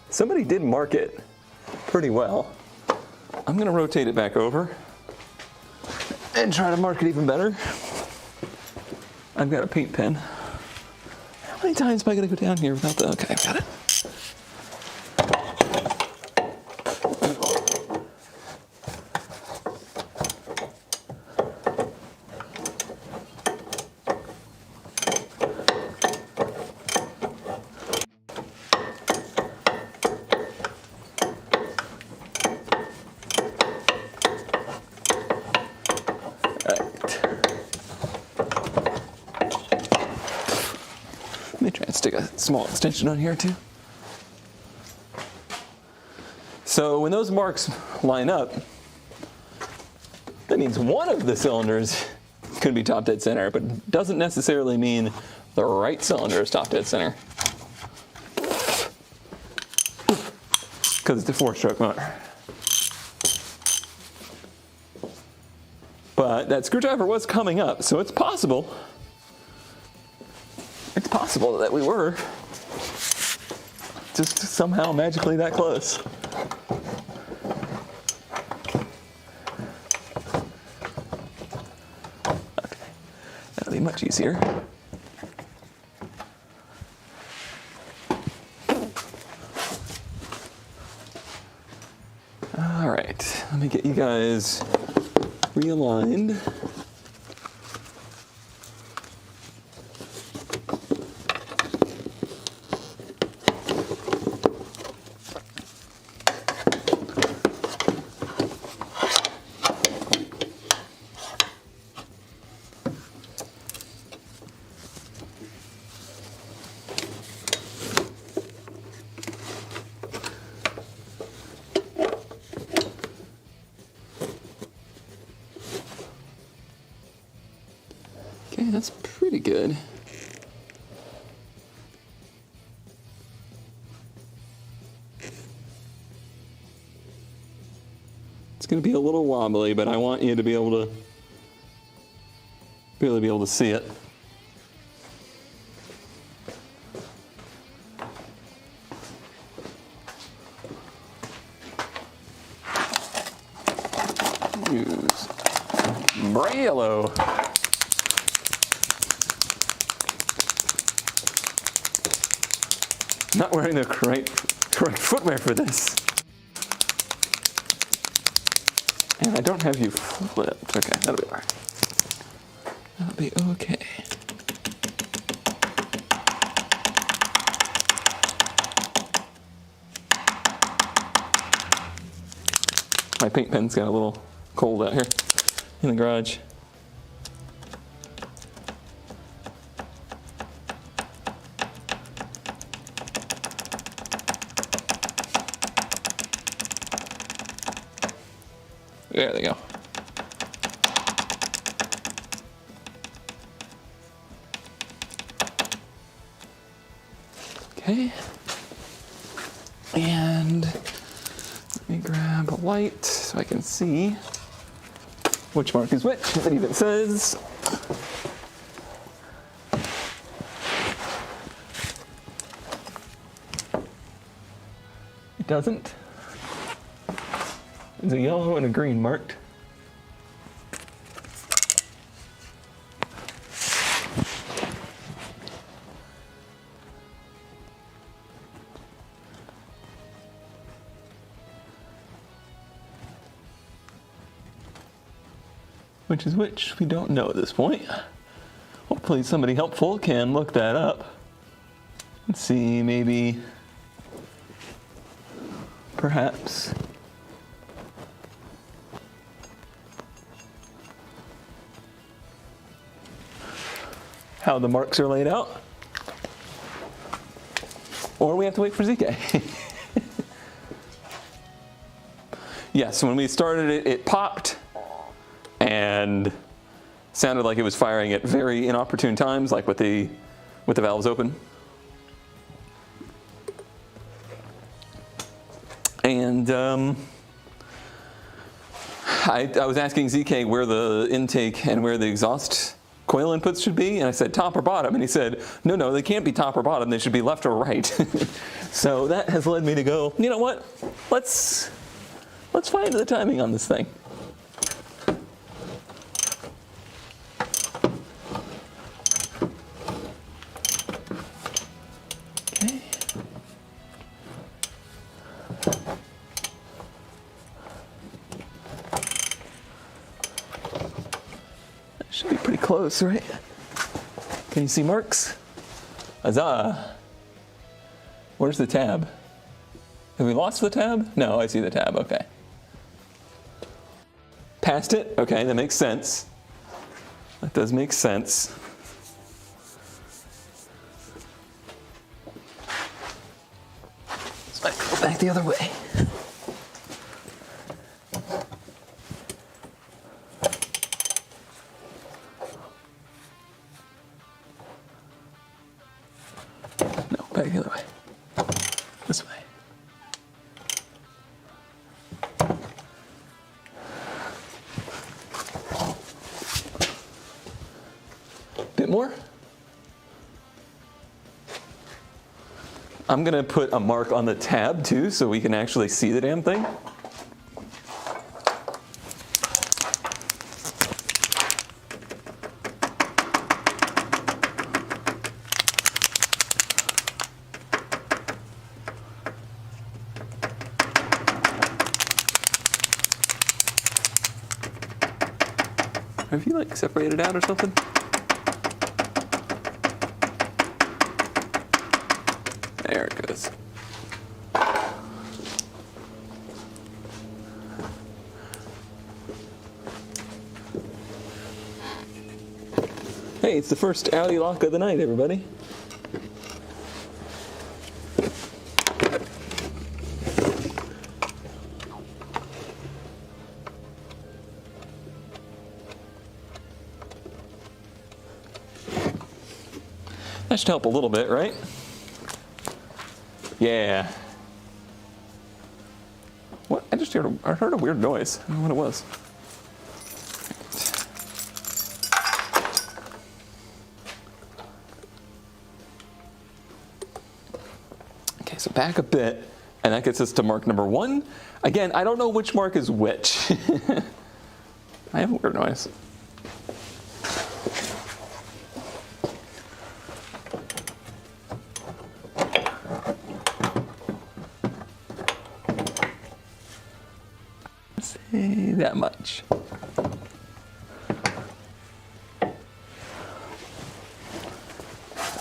Somebody did mark it pretty well. I'm gonna rotate it back over and try to mark it even better. I've got a paint pen. How many times am I gonna go down here without the, okay, I've got it. stick a small extension on here too. So when those marks line up, that means one of the cylinders could be top dead center, but doesn't necessarily mean the right cylinder is top dead center. Because it's a 4-stroke motor. But that screwdriver was coming up, so it's possible. It's possible that we were just somehow magically that close. Okay, that'll be much easier. All right, let me get you guys realigned. Okay, that's pretty good. It's going to be a little wobbly, but I want you to be able to really see it. Use Braille. Not wearing the correct footwear for this. And I don't have you flipped. Okay, that'll be all right. That'll be okay. My paint pen's got a little cold out here in the garage. There they go. Okay. And let me grab a light so I can see which mark is which, if it even says. It doesn't. There's a yellow and a green marked. Which is which, we don't know at this point. Hopefully somebody helpful can look that up. Let's see, maybe, perhaps, how the marks are laid out. Or we have to wait for ZK. Yes, when we started it, it popped and sounded like it was firing at very inopportune times, like with the valves open. And I was asking ZK where the intake and where the exhaust coil inputs should be, and I said top or bottom, and he said, no, they can't be top or bottom, they should be left or right. So that has led me to go, you know what, let's find the timing on this thing. Okay. That should be pretty close, right? Can you see marks? Huzzah! Where's the tab? Have we lost the tab? No, I see the tab, okay. Past it? Okay, that makes sense. That does make sense. the other way. No, back the other way. This way. Bit more. I'm gonna put a mark on the tab too so we can actually see the damn thing. Have you like separated out or something? There it goes. Hey, it's the first Audi lock of the night, everybody. That should help a little bit, right? Yeah. What? I heard a weird noise. I don't know what it was. Okay, so back a bit, and that gets us to mark number 1. Again, I don't know which mark is which. I have a weird noise. Say that much.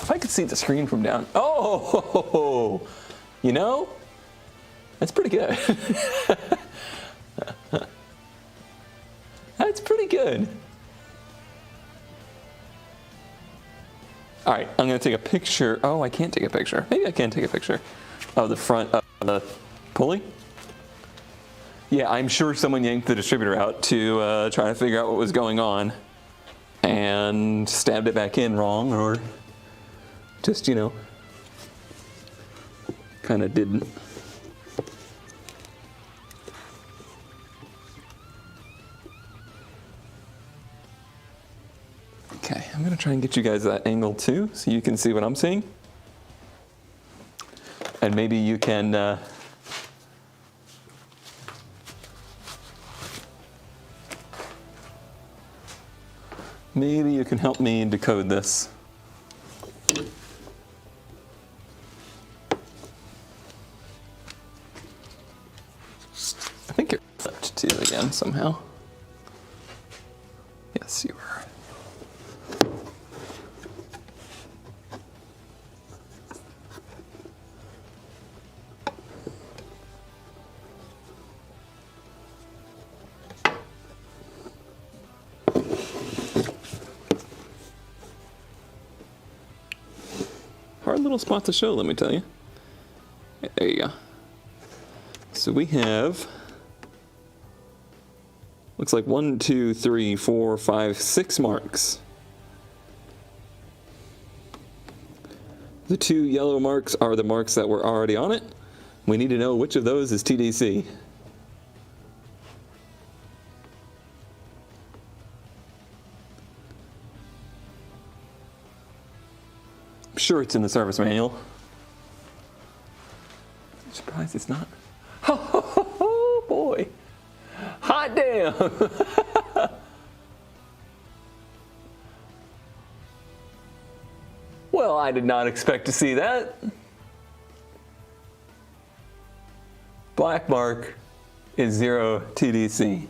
If I could see the screen from down. Oh, you know, that's pretty good. That's pretty good. All right, I'm going to take a picture. Oh, I can't take a picture. Maybe I can take a picture of the front of the pulley. Yeah, I'm sure someone yanked the distributor out to try to figure out what was going on and stabbed it back in wrong, or just, you know, kind of didn't. Okay, I'm going to try and get you guys that angle too so you can see what I'm seeing. And maybe you can maybe you can help me decode this. I think you're flipped too again somehow. Yes, you are. Hard little spot to show, let me tell you. There you go. So we have, looks like 1, 2, 3, 4, 5, 6 marks. The 2 yellow marks are the marks that were already on it. We need to know which of those is TDC. Sure, it's in the service manual. I'm surprised it's not. Oh boy. Hot damn. Well, I did not expect to see that. Black mark is 0 TDC,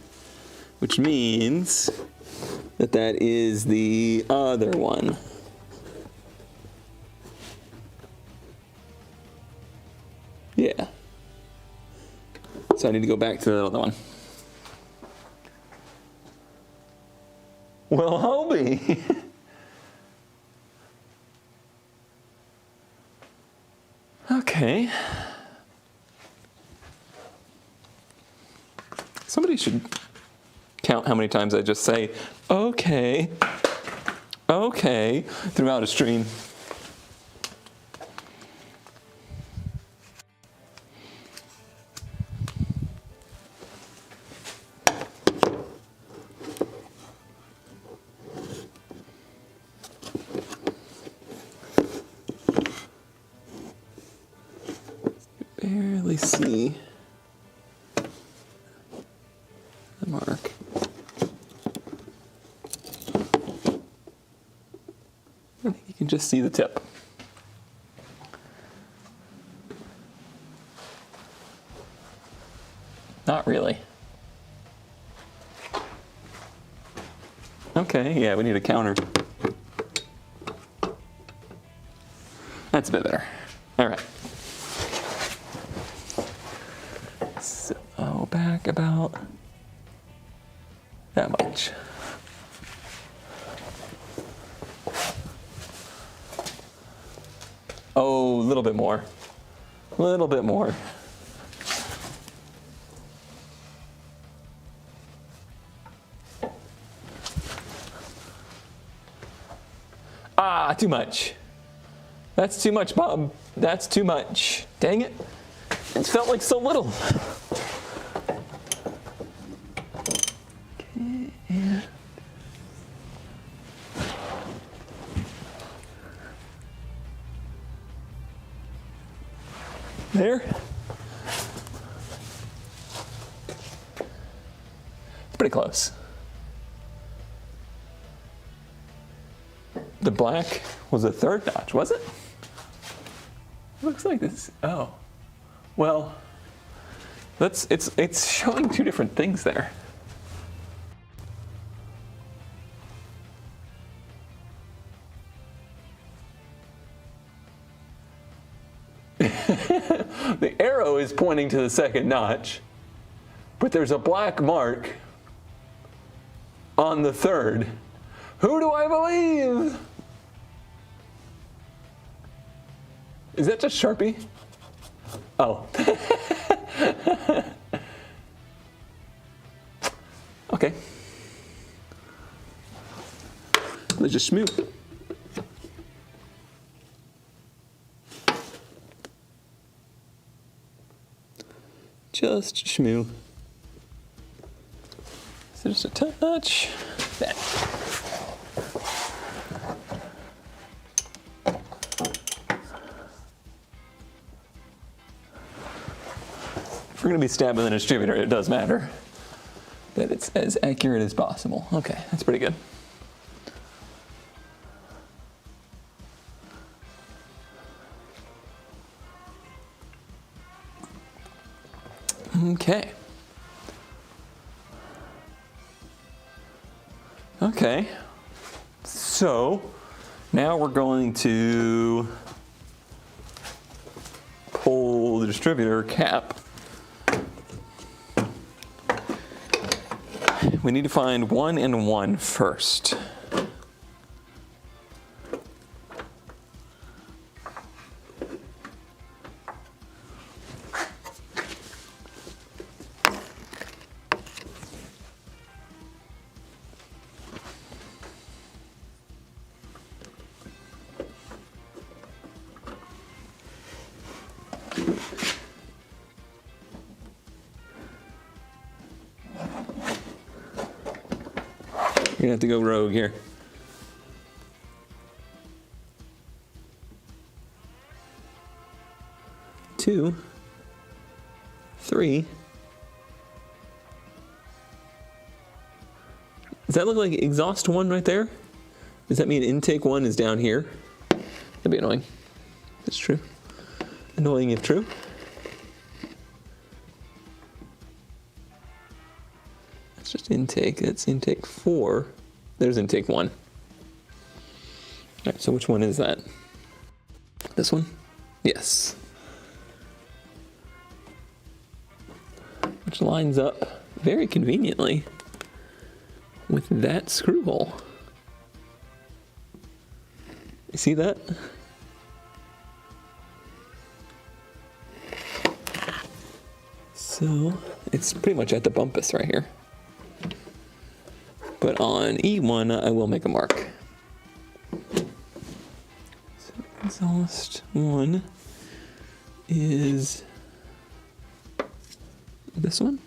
which means that that is the other one. Yeah. So I need to go back to the other one. Well, Hobie. Okay. should count how many times I just say, okay, okay, throughout a stream. Barely see the mark. I think you can just see the tip. Not really. Okay, yeah, we need a counter. That's a bit better. All right. So back about that much. Oh, a little bit more. A little bit more. Ah, too much. That's too much, Bob. That's too much. Dang it. It felt like so little. Okay. There. It's pretty close. The black was the third notch, was it? Looks like this. Oh, well, it's showing two different things there. The arrow is pointing to the second notch, but there's a black mark on the third. Who do I believe? Is that just Sharpie? Oh. Okay. Let's just smooth. Just shmoo. So just a touch. That. If we're going to be stabbing the distributor, it does matter that it's as accurate as possible. Okay, that's pretty good. Okay. Okay. So now we're going to pull the distributor cap. We need to find 1 and 1 first. You're gonna have to go rogue here. Two, 3. Does that look like exhaust 1 right there? Does that mean intake 1 is down here? That'd be annoying. That's true. Annoying if true. That's just intake. That's intake 4. There's intake 1. All right, so which one is that? This one? Yes. Which lines up very conveniently with that screw hole. You see that? So it's pretty much at the bumpus right here. But on E1, I will make a mark. So exhaust 1 is this one.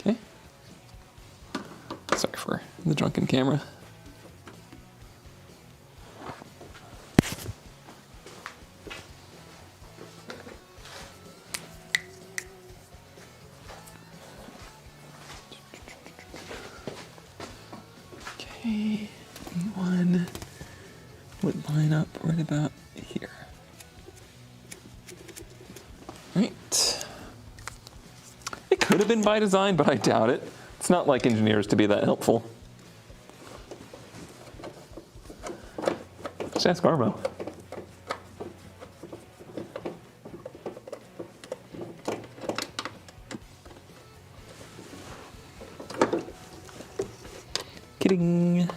Okay. Sorry for the drunken camera. Okay, E1 would line up right about here. Right. It could have been by design, but I doubt it. It's not like engineers to be that helpful. Just ask Armo. Kidding.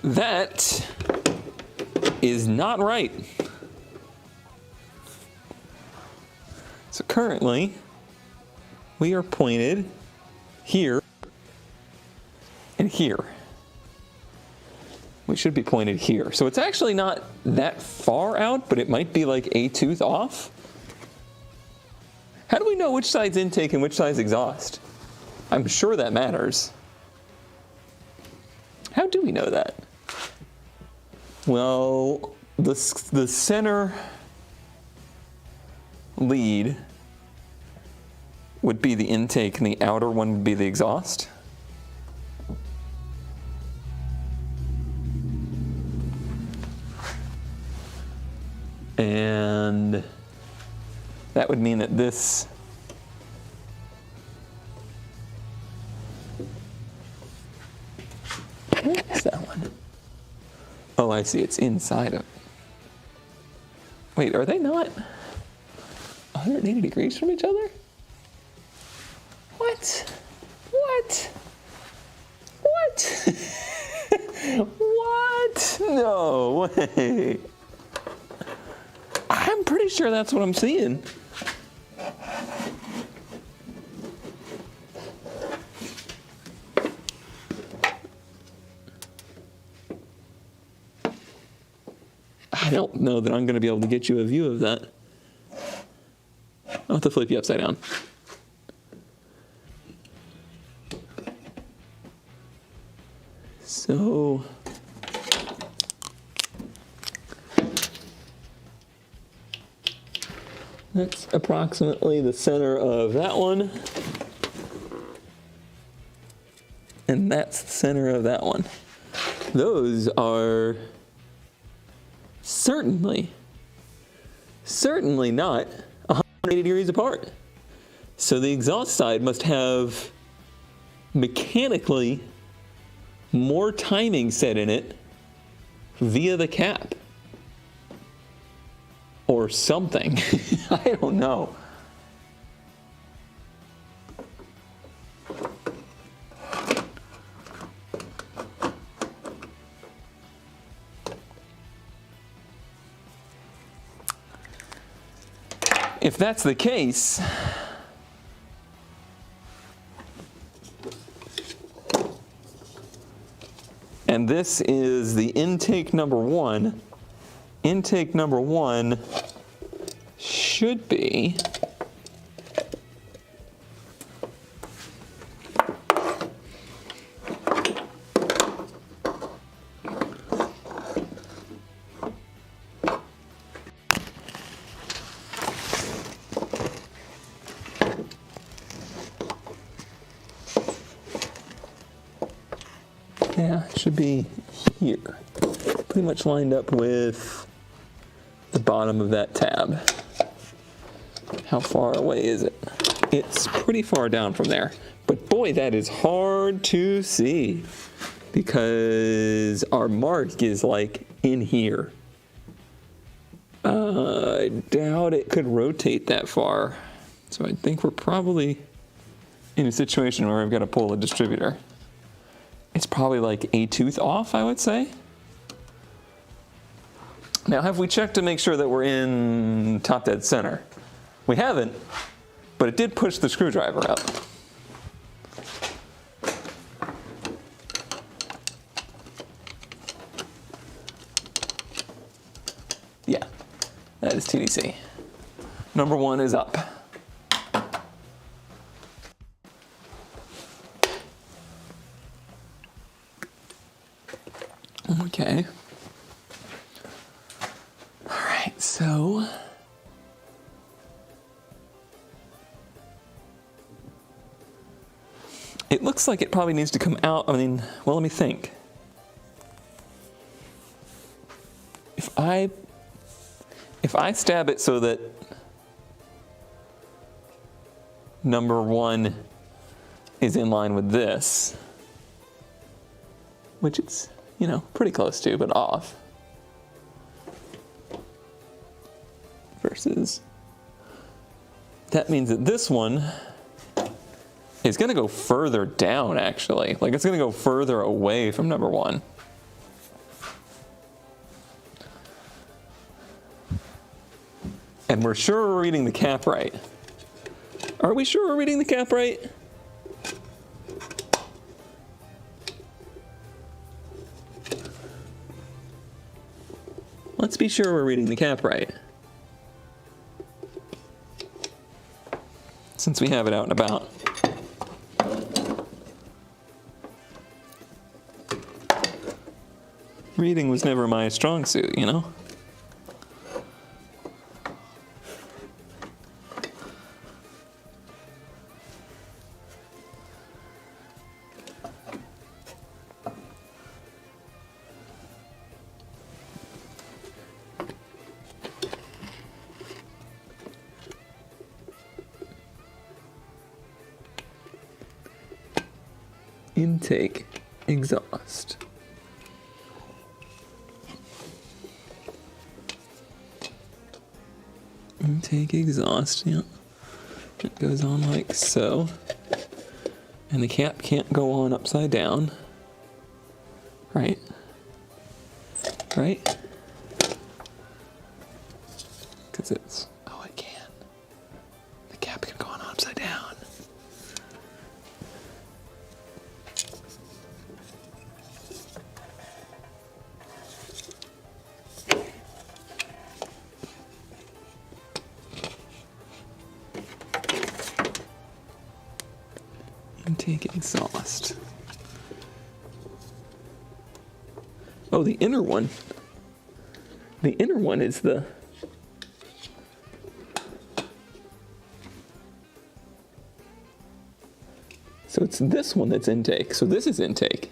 That is not right. So currently, we are pointed here and here. We should be pointed here. So it's actually not that far out, but it might be like a tooth off. How do we know which side's intake and which side's exhaust? I'm sure that matters. How do we know that? Well, the center lead would be the intake and the outer one would be the exhaust. And that would mean that this what is that one? Oh, I see, it's inside of. Wait, are they not 180 degrees from each other? What? What? What? What? No way. I'm pretty sure that's what I'm seeing. I don't know that I'm going to be able to get you a view of that. I'll have to flip you upside down. So that's approximately the center of that one. And that's the center of that one. Those are certainly not 180 degrees apart. So the exhaust side must have mechanically more timing set in it via the cap. Or something. I don't know. If that's the case, and this is the intake number 1, intake number 1 should be yeah, it should be here. Pretty much lined up with the bottom of that tab. How far away is it? it's pretty far down from there. But boy, that is hard to see because our mark is like in here. I doubt it could rotate that far. So I think we're probably in a situation where I've got to pull a distributor. It's probably like a tooth off, I would say. Now, have we checked to make sure that we're in top dead center? We haven't, but it did push the screwdriver up. Yeah, that is TDC. Number 1 is up. Okay. All right, so it looks like it probably needs to come out. I mean, well, let me think. If I stab it so that number 1 is in line with this, which it's, you know, pretty close to, but off, versus that means that this one is going to go further down, actually. Like, it's going to go further away from number 1. And we're sure we're reading the cap right. Are we sure we're reading the cap right? Let's be sure we're reading the cap right, since we have it out and about. Reading was never my strong suit, you know? Intake, exhaust. Intake, exhaust, yeah. It goes on like so. And the cap can't go on upside down. Right? Right? Because it's, oh, it can. The cap can go on upside down. Intake, exhaust. Oh, the inner one. The inner one is the... So it's this one that's intake. So this is intake.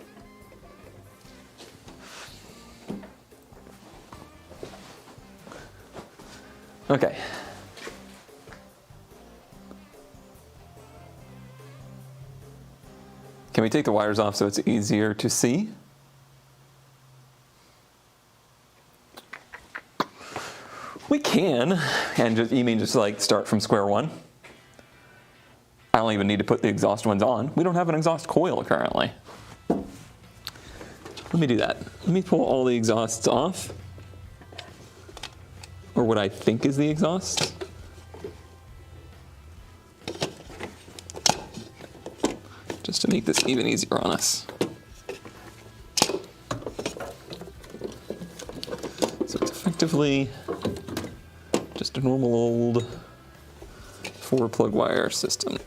Okay. Can we take the wires off so it's easier to see? We can, and just, you mean just like start from square one? I don't even need to put the exhaust ones on. We don't have an exhaust coil currently. Let me do that. Let me pull all the exhausts off, or what I think is the exhaust. Just to make this even easier on us. So it's effectively just a normal old 4-plug wire system.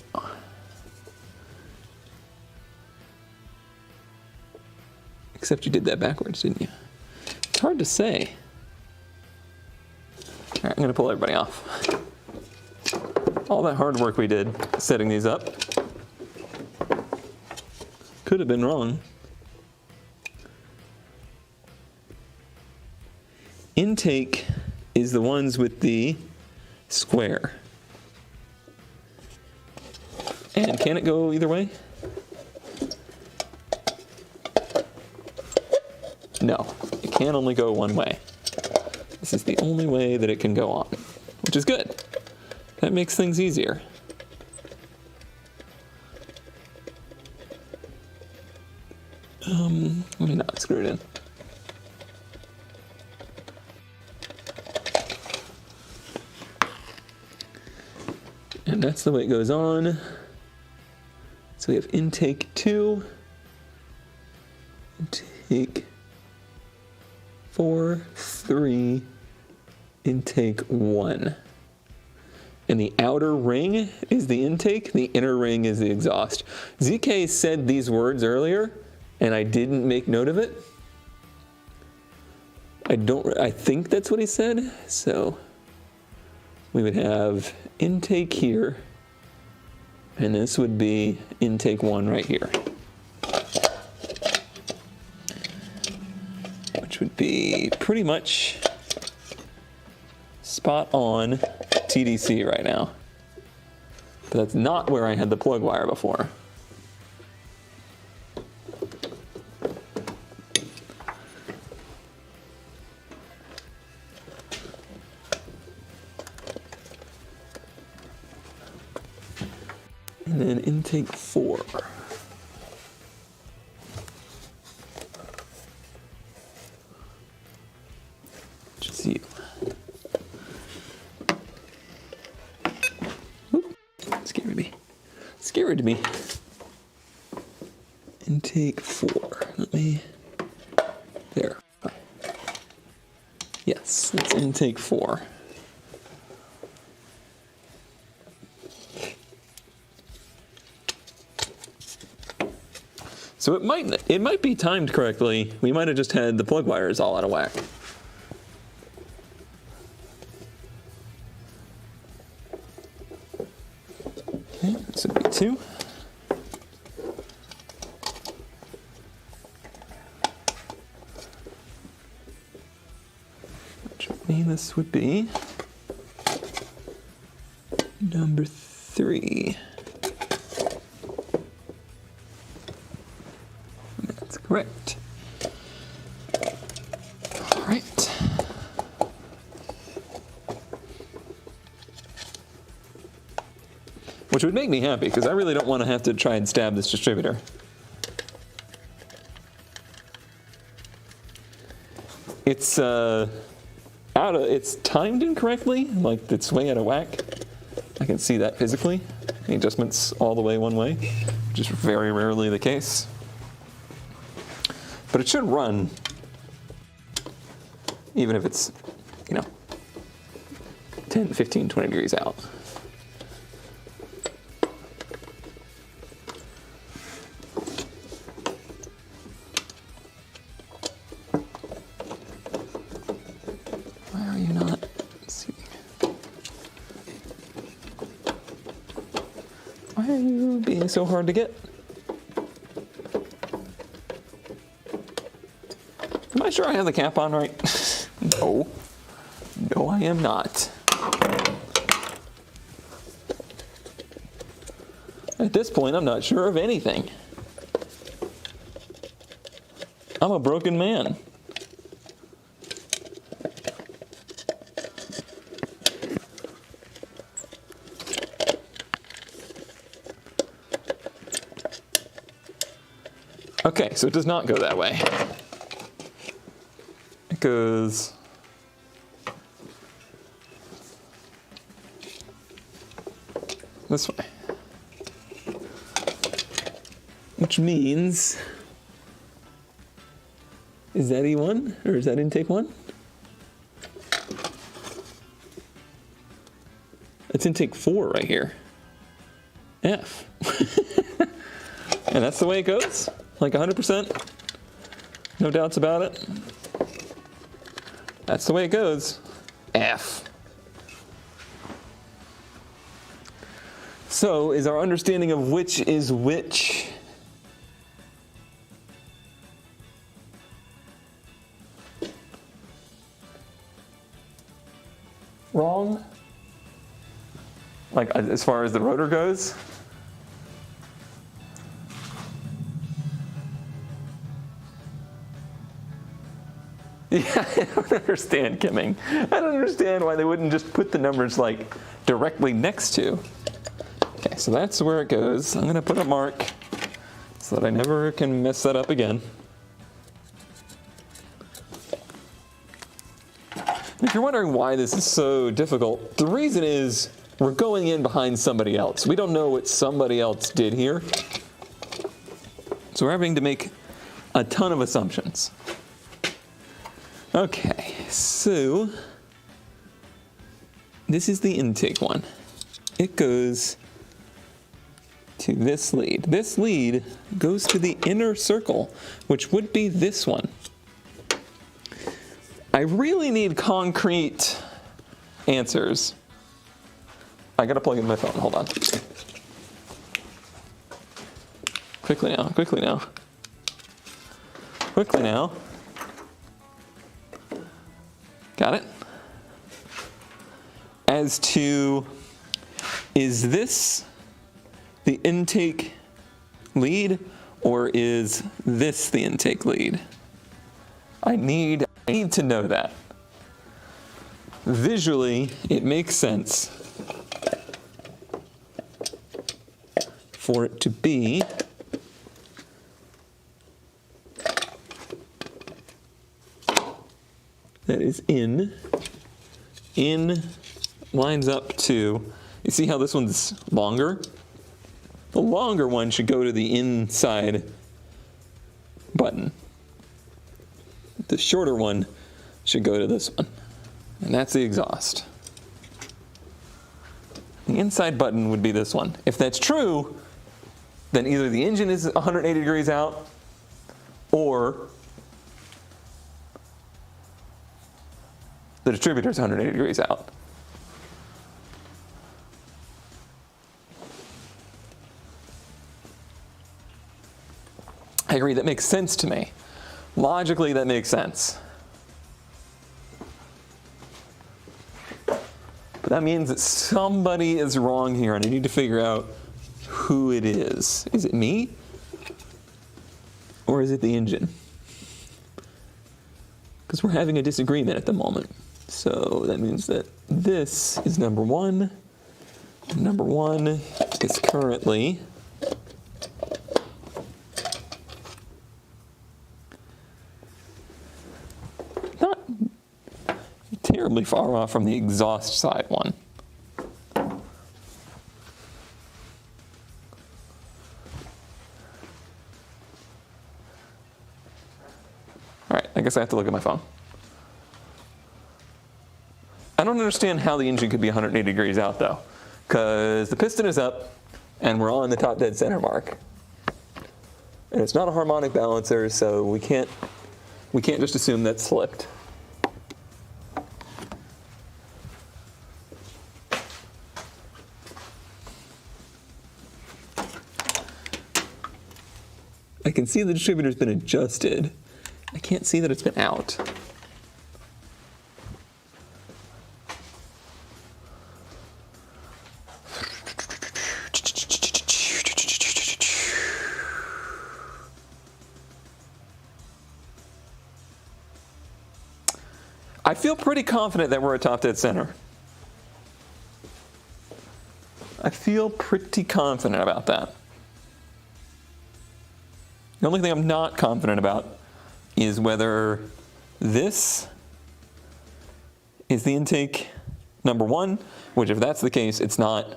Except you did that backwards, didn't you? It's hard to say. All right, I'm gonna pull everybody off. All that hard work we did setting these up could have been wrong. Intake is the ones with the square. And can it go either way? No, it can only go one way. This is the only way that it can go on, which is good. That makes things easier. Let me not screw it in. And that's the way it goes on. So we have intake 2, intake 4, 3, intake 1. And the outer ring is the intake, the inner ring is the exhaust. ZK said these words earlier, and I didn't make note of it. I think that's what he said. So we would have intake here, and this would be intake 1 right here, which would be pretty much spot on TDC right now. But that's not where I had the plug wire before. And then intake 4. Which is you. Oop, scared me. Scared me. Intake 4. Let me. There. Yes, that's intake 4. So it might be timed correctly. We might have just had the plug wires all out of whack. Okay, this would be 2. Which would mean this would be number 3. Correct. All right. Which would make me happy, because I really don't want to have to try and stab this distributor. It's it's timed incorrectly, like it's way out of whack. I can see that physically. The adjustment's all the way one way, which is very rarely the case. But it should run, even if it's, 10, 15, 20 degrees out. Why are you not? Let's see. Why are you being so hard to get? Am I sure I have the cap on right? No. No, I am not. At this point, I'm not sure of anything. I'm a broken man. Okay, so it does not go that way. It goes this way. Which means, is that E1 or is that intake 1? It's intake 4 right here. F. And that's the way it goes? Like 100%? No doubts about it? That's the way it goes. F. So, is our understanding of which is which wrong? Like, as far as the rotor goes? Yeah, I don't understand kimming. I don't understand why they wouldn't just put the numbers like directly next to. Okay, so that's where it goes. I'm going to put a mark so that I never can mess that up again. If you're wondering why this is so difficult, the reason is we're going in behind somebody else. We don't know what somebody else did here. So we're having to make a ton of assumptions. Okay, so this is the intake one. It goes to this lead. This lead goes to the inner circle, which would be this one. I really need concrete answers. I gotta plug in my phone, hold on. Quickly now, quickly now. Quickly now. Got it? As to, is this the intake lead or is this the intake lead? I need to know that. Visually, it makes sense for it to be that is in lines up to, you see how this one's longer? The longer one should go to the inside button. The shorter one should go to this one, and that's the exhaust. The inside button would be this one. If that's true, then either the engine is 180 degrees out, or the distributor is 180 degrees out. I agree, that makes sense to me. Logically, that makes sense. But that means that somebody is wrong here, and I need to figure out who it is. Is it me? Or is it the engine? Because we're having a disagreement at the moment. So that means that this is number one. Number one is currently not terribly far off from the exhaust side one. All right, I guess I have to look at my phone. I don't understand how the engine could be 180 degrees out though, because the piston is up and we're on the top dead center mark. And it's not a harmonic balancer, so we can't just assume that slipped. I can see the distributor's been adjusted. I can't see that it's been out. I feel pretty confident that we're at top dead center. I feel pretty confident about that. The only thing I'm not confident about is whether this is the intake number one, which if that's the case, it's not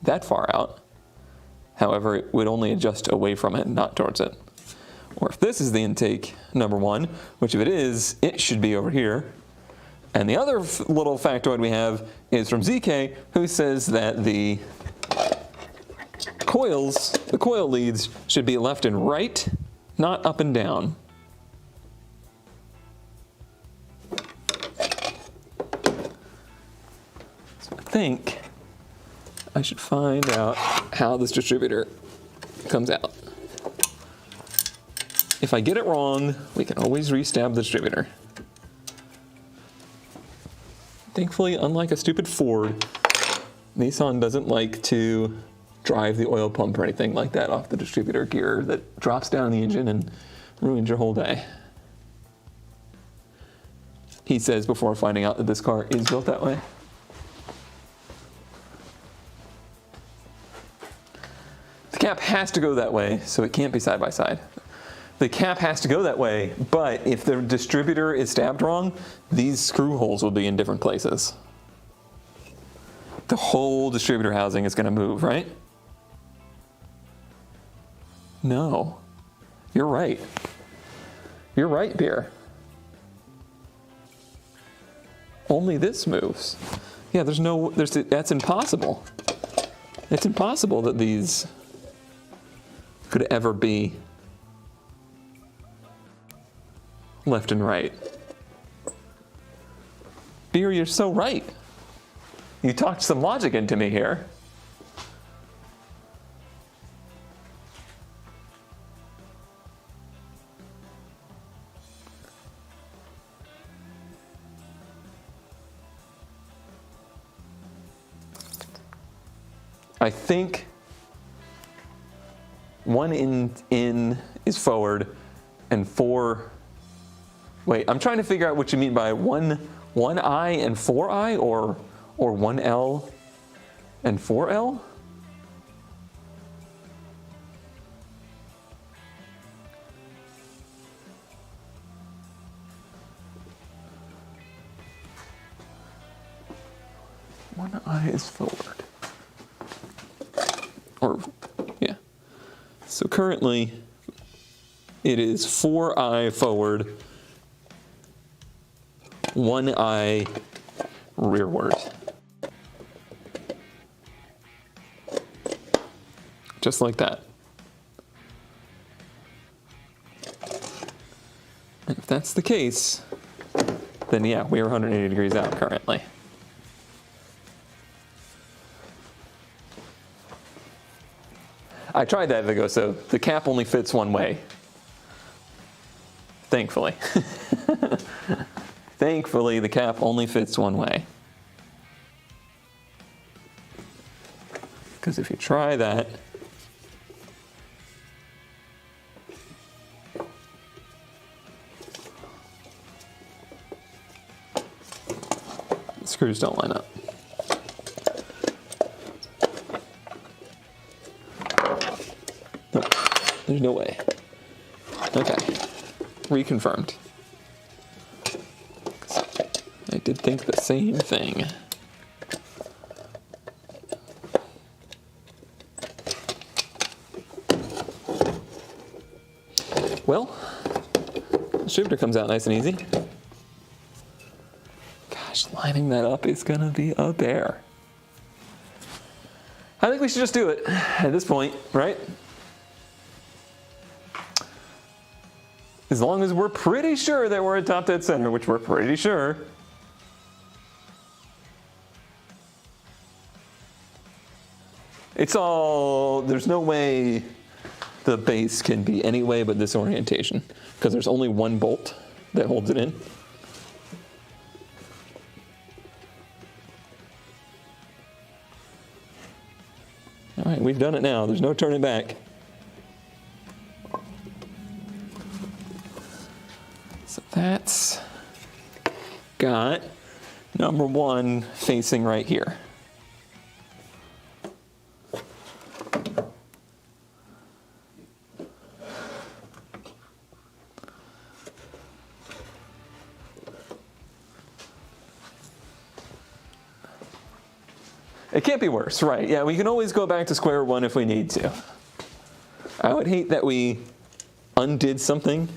that far out. However, it would only adjust away from it, not towards it. Or if this is the intake number one, which if it is, it should be over here. And the other little factoid we have is from ZK, who says that the coil leads should be left and right, not up and down. So I think I should find out how this distributor comes out. If I get it wrong, we can always restab the distributor. Thankfully, unlike a stupid Ford, Nissan doesn't like to drive the oil pump or anything like that off the distributor gear that drops down the engine and ruins your whole day. he says before finding out that this car is built that way. The cap has to go that way, so it can't be side by side. The cap has to go that way, but if the distributor is stabbed wrong, these screw holes will be in different places. The whole distributor housing is going to move, right? No. You're right. You're right, Beer. Only this moves. Yeah, that's impossible. It's impossible that these could ever be left and right. Beer, you're so right. You talked some logic into me here. I think one in is forward and 4. Wait, I'm trying to figure out what you mean by one I and 4I, or 1L and 4L? One I is forward. Or, yeah. So currently, it is 4I forward, 1I rearward. Just like that. And if that's the case, then yeah, we are 180 degrees out currently. I tried that, Vigo, so the cap only fits one way. Thankfully. Thankfully, the cap only fits one way. Because if you try that, the screws don't line up. Nope, there's no way. Okay, reconfirmed. I did think the same thing. Well, the distributor comes out nice and easy. Gosh, lining that up is gonna be a bear. I think we should just do it at this point, right? As long as we're pretty sure that we're at top dead center, which we're pretty sure. It's all, there's no way the base can be any way but this orientation, because there's only one bolt that holds it in. All right, we've done it now. There's no turning back. So that's got number 1 facing right here. It can't be worse, right? Yeah, we can always go back to square one if we need to. I would hate that we undid something,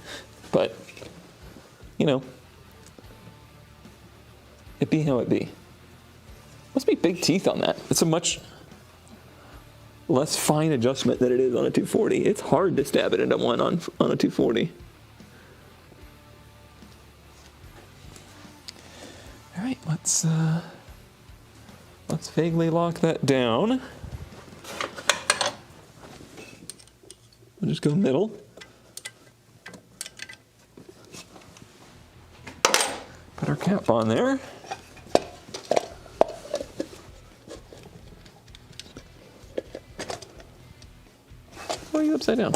but, you know, it be how it be. Must be big teeth on that. It's a much less fine adjustment than it is on a 240. It's hard to stab it into one on a 240. All right, let's vaguely lock that down. We'll just go middle. Put our cap on there. Why are you upside down?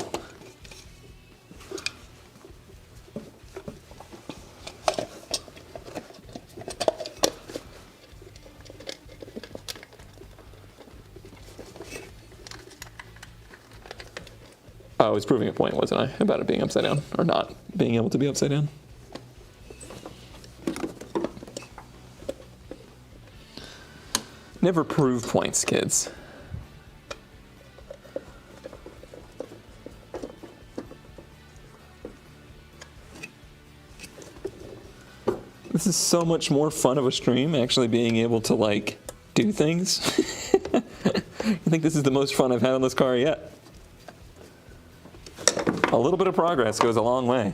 I was proving a point, wasn't I, about it being upside down, or not being able to be upside down. Never prove points, kids. This is so much more fun of a stream, actually being able to, like, do things. I think this is the most fun I've had on this car yet. A little bit of progress goes a long way.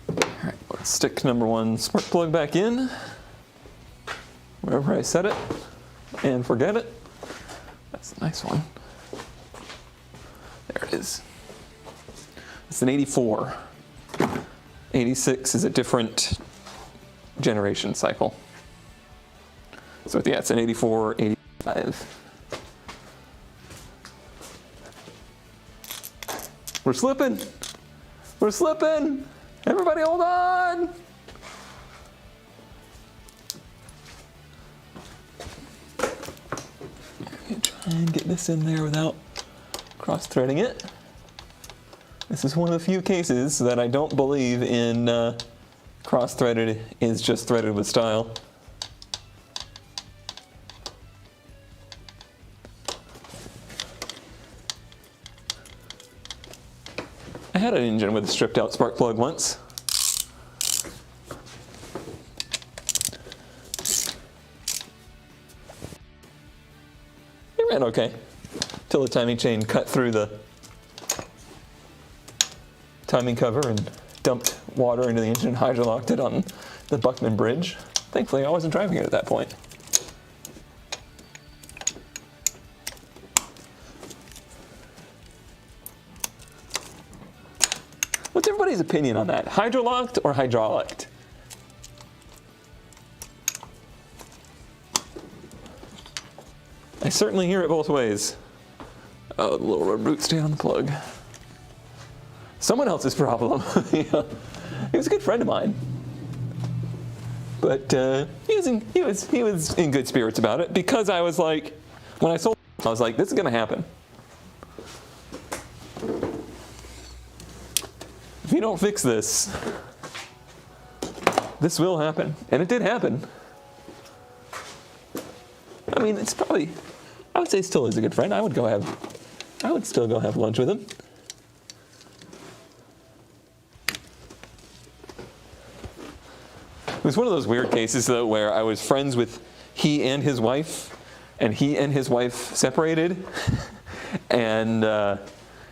Alright, let's stick number 1 spark plug back in, wherever I set it, and forget it. That's a nice one. There it is. It's an 84. 86 is a different generation cycle. So yeah, it's an 84, 85. We're slipping. We're slipping. Everybody hold on. Try and get this in there without cross-threading it. This is one of the few cases that I don't believe in cross-threaded is just threaded with style. I had an engine with a stripped out spark plug once. It ran okay, till the timing chain cut through the timing cover and dumped water into the engine and hydrolocked it on the Buckman bridge. Thankfully, I wasn't driving it at that point. What's everybody's opinion on that? Hydrolocked or hydraulicked? I certainly hear it both ways. Oh, the little rubber boot stayed on the plug. Someone else's problem. Yeah. He was a good friend of mine, but he was in good spirits about it, because I was like, when I sold him, I was like, this is going to happen. If you don't fix this, this will happen, and it did happen. I mean, it's probably, I would say, still is a good friend. I would still go have lunch with him. It was one of those weird cases, though, where I was friends with he and his wife separated, and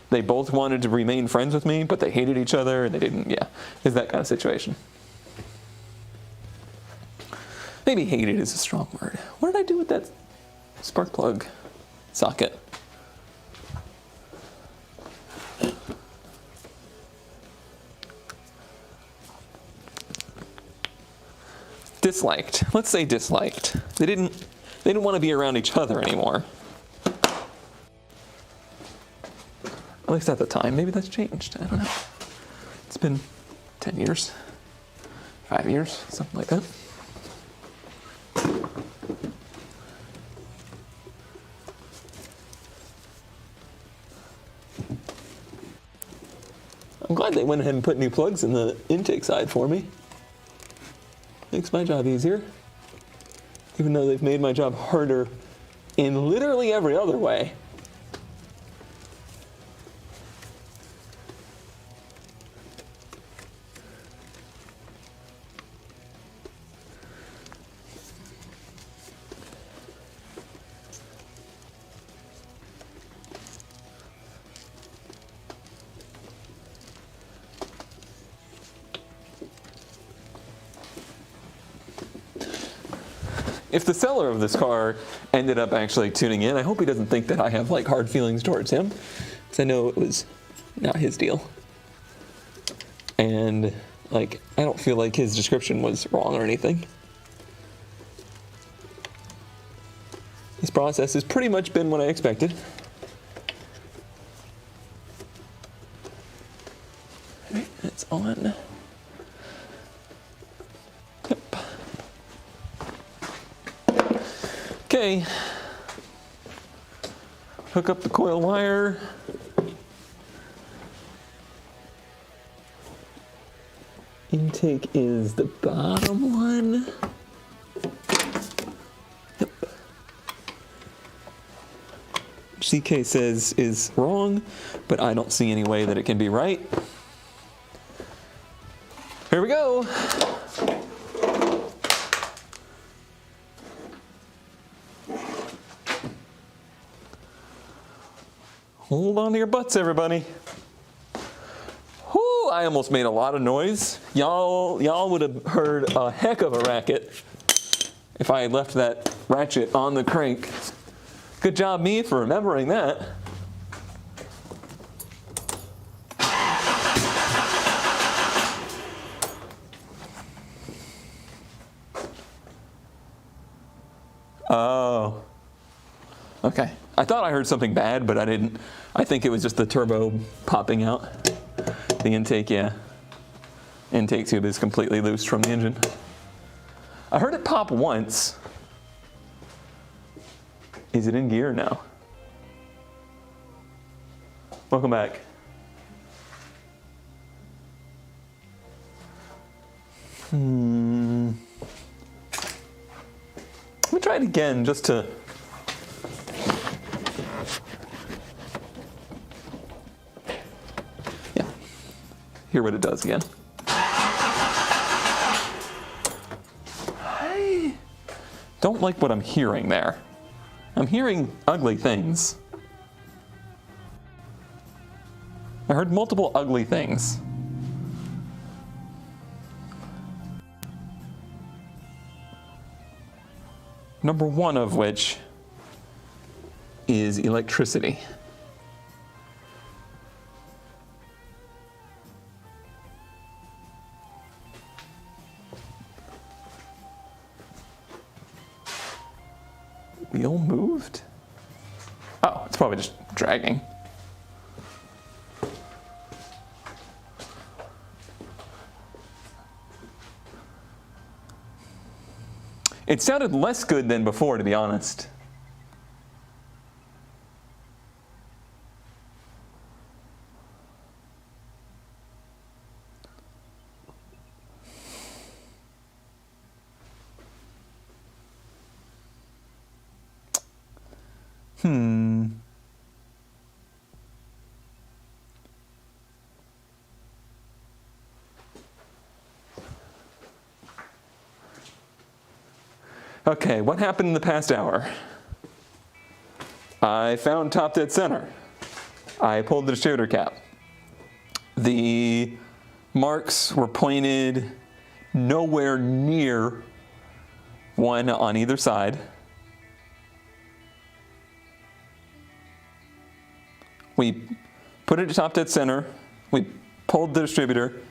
they both wanted to remain friends with me, but they hated each other, and they didn't, yeah. It's that kind of situation. Maybe hated is a strong word. What did I do with that spark plug socket? Disliked. Let's say disliked. They didn't want to be around each other anymore. At least at the time. Maybe that's changed. I don't know. It's been 10 years. 5 years. Something like that. I'm glad they went ahead and put new plugs in the intake side for me. Makes my job easier, even though they've made my job harder in literally every other way. If the seller of this car ended up actually tuning in, I hope he doesn't think that I have like hard feelings towards him, because I know it was not his deal. And like, I don't feel like his description was wrong or anything. This process has pretty much been what I expected. All right, it's on. Okay, Hook up the coil wire. Intake is the bottom one. Yep. CK says is wrong, but I don't see any way that it can be right. Here we go. Hold on to your butts, everybody. Whoo, I almost made a lot of noise. Y'all would have heard a heck of a racket if I had left that ratchet on the crank. Good job, me, for remembering that. Oh. Okay. I thought I heard something bad, but I didn't. I think it was just the turbo popping out. The intake, yeah. Intake tube is completely loose from the engine. I heard it pop once. Is it in gear now? Welcome back. Let me try it again just to... Yeah. Hear what it does again. I don't like what I'm hearing there. I'm hearing ugly things. I heard multiple ugly things. Number one of which is electricity. Wheel moved? Oh, it's probably just dragging. It sounded less good than before, to be honest. Okay, what happened in the past hour? I found top dead center. I pulled the distributor cap. The marks were pointed nowhere near one on either side. We put it to top dead center. We pulled the distributor.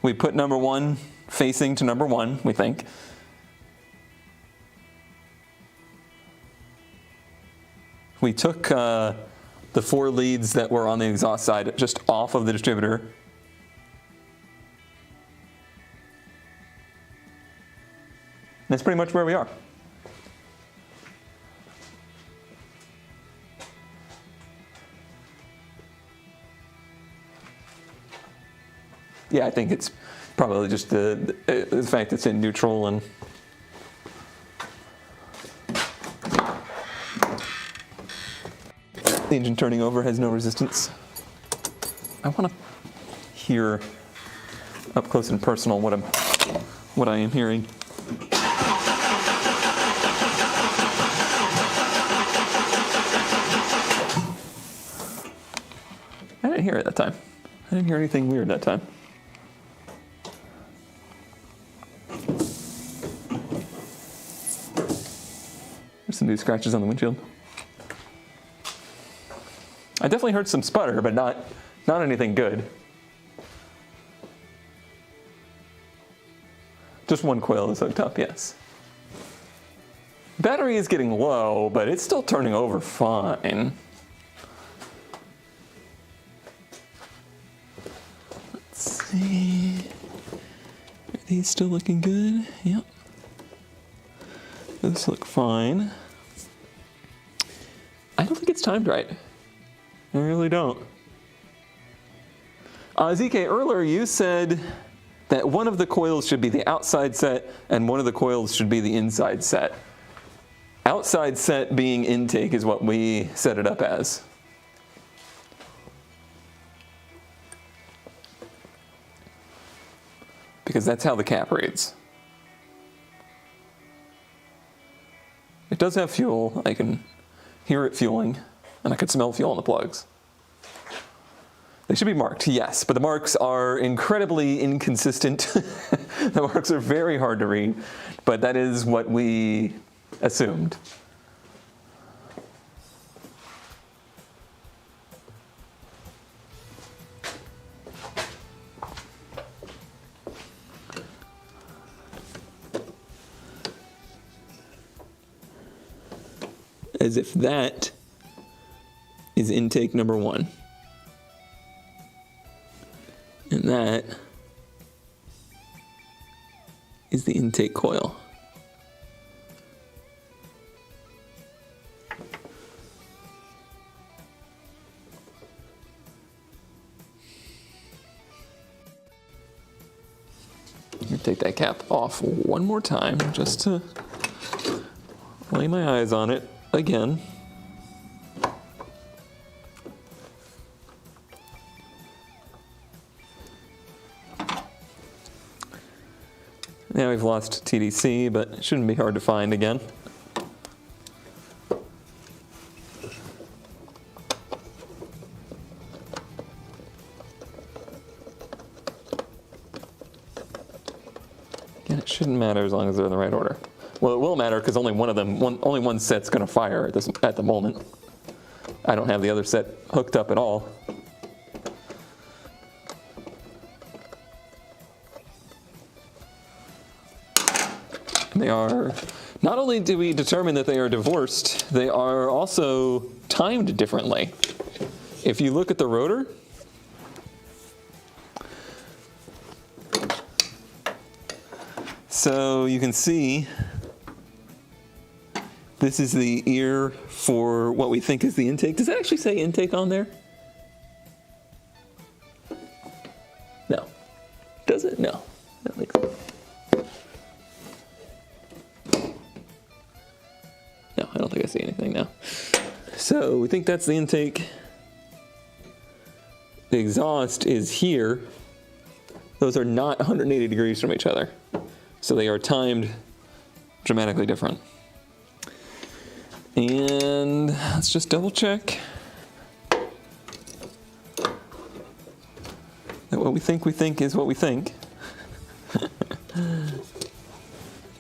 We put number one facing to number one, we think. We took the 4 leads that were on the exhaust side just off of the distributor. That's pretty much where we are. Yeah, I think it's probably just the fact it's in neutral and the engine turning over has no resistance. I want to hear up close and personal what I am hearing. I didn't hear it that time. I didn't hear anything weird that time. There's some new scratches on the windshield. I definitely heard some sputter, but not anything good. Just one coil is hooked up, yes. Battery is getting low, but it's still turning over fine. Let's see. Are these still looking good? Yep. Those look fine. I don't think it's it's timed right. I really don't. ZK, earlier you said that one of the coils should be the outside set and one of the coils should be the inside set. Outside set being intake is what we set it up as. Because that's how the cap reads. It does have fuel. I can hear it fueling, and I can smell fuel in the plugs. They should be marked, yes, but the marks are incredibly inconsistent. The marks are very hard to read, but that is what we assumed. As if that is intake number 1. And that is the intake coil. I'm going to take that cap off one more time just to lay my eyes on it again. Now we've lost TDC, but it shouldn't be hard to find again. Again, it shouldn't matter as long as they're in the right order. Well, it will matter because only one set's going to fire at the moment. I don't have the other set hooked up at all. They are, not only do we determine that they are divorced, they are also timed differently. If you look at the rotor, so you can see this is the ear for what we think is the intake. Does it actually say intake on there? No. Does it? No. I don't think so. No, I don't think I see anything now. So we think that's the intake. The exhaust is here. Those are not 180 degrees from each other. So they are timed dramatically different. And let's just double check that what we think is what we think.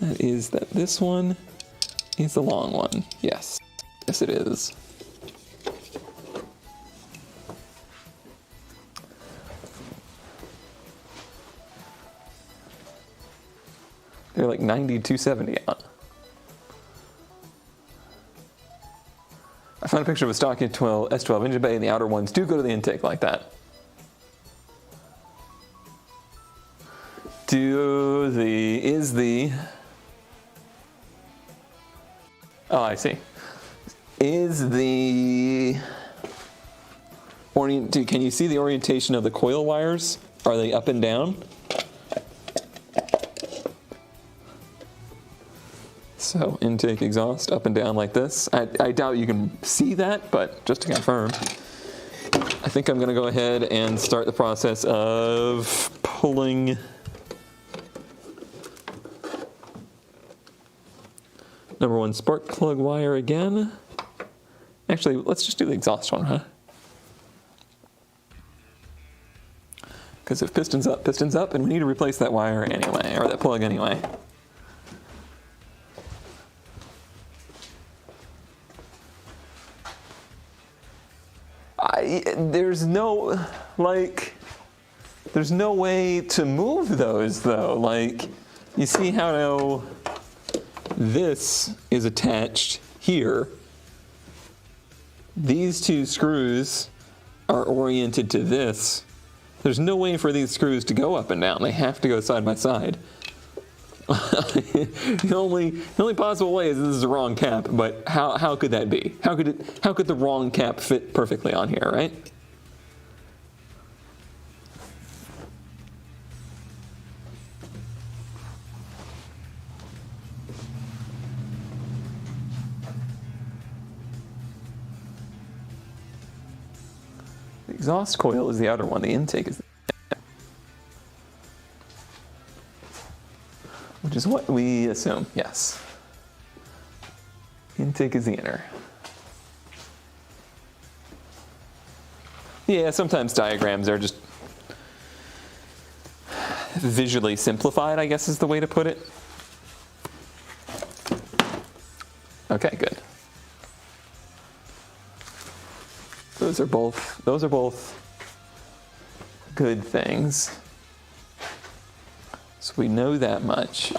That is that this one is the long one. Yes. Yes, it is. They're like 90, 270 out. I found a picture of a stock S12 engine bay, and the outer ones do go to the intake like that. Oh, I see. Can you see the orientation of the coil wires? Are they up and down? So intake, exhaust, up and down like this. I doubt you can see that, but just to confirm, I think I'm going to go ahead and start the process of pulling number 1 spark plug wire again. Actually, let's just do the exhaust one, huh? Because if piston's up, and we need to replace that wire anyway, or that plug anyway. There's no way to move those though. Like, you see how this is attached here. These two screws are oriented to this. There's no way for these screws to go up and down. They have to go side by side. The only possible way is this is the wrong cap, but how could that be? How could the wrong cap fit perfectly on here, right? The exhaust coil is the outer one, the intake is the which is what we assume, yes. Intake is the inner. Yeah, sometimes diagrams are just visually simplified, I guess is the way to put it. Okay, good. Those are both good things. So we know that much.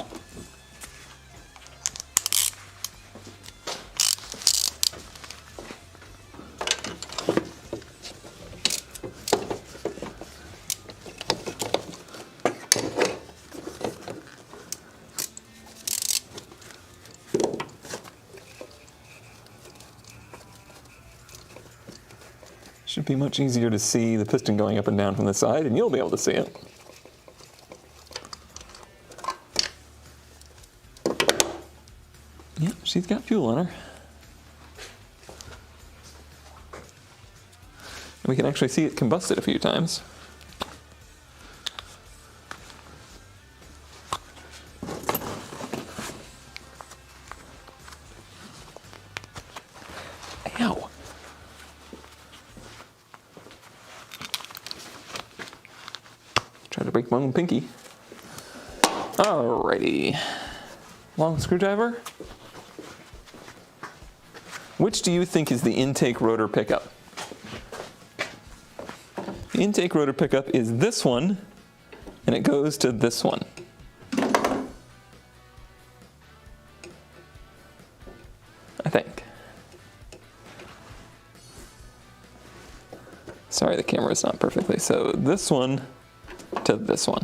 Should be much easier to see the piston going up and down from the side, and you'll be able to see it. Yep, she's got fuel on her. And we can actually see it combusted a few times. Ow! Trying to break my own pinky. Alrighty. Long screwdriver. Which do you think is the intake rotor pickup? The intake rotor pickup is this one, and it goes to this one. I think. Sorry, the camera's not perfectly. So this one to this one.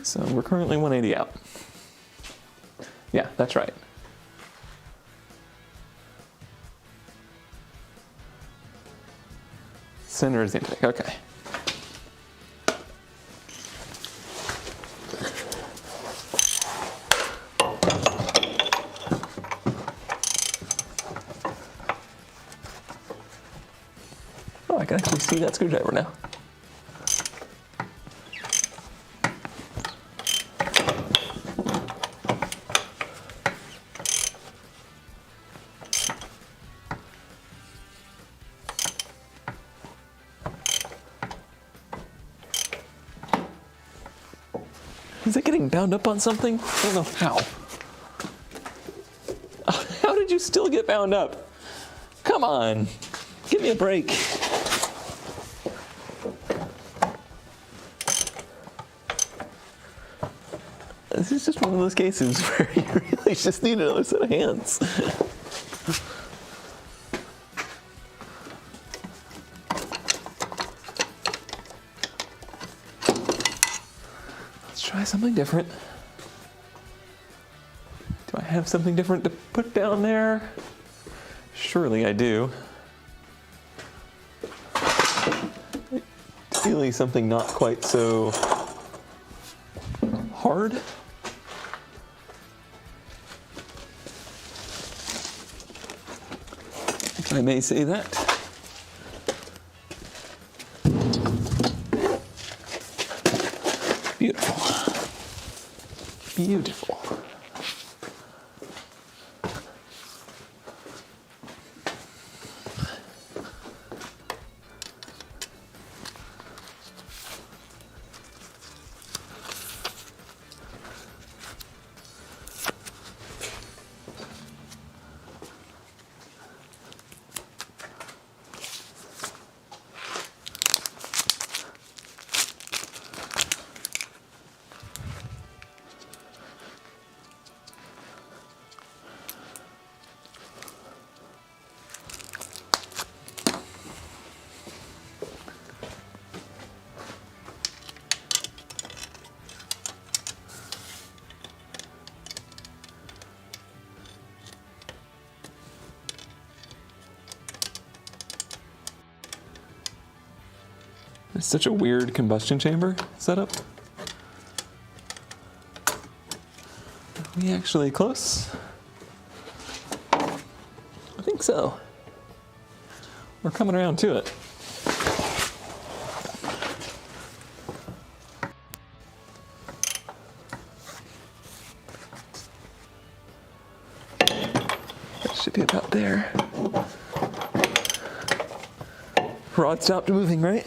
So we're currently 180 out. Yeah, that's right. Center is the intake, okay. Oh, I can actually see that screwdriver now. Is it getting bound up on something? I don't know how. How did you still get bound up? Come on, give me a break. This is just one of those cases where you really just need another set of hands. Try something different. Do I have something different to put down there? Surely I do. Ideally something not quite so hard. If I may say that. Beautiful. Beautiful. It's such a weird combustion chamber setup. Are we actually close? I think so. We're coming around to it. That should be about there. Rod stopped moving, right?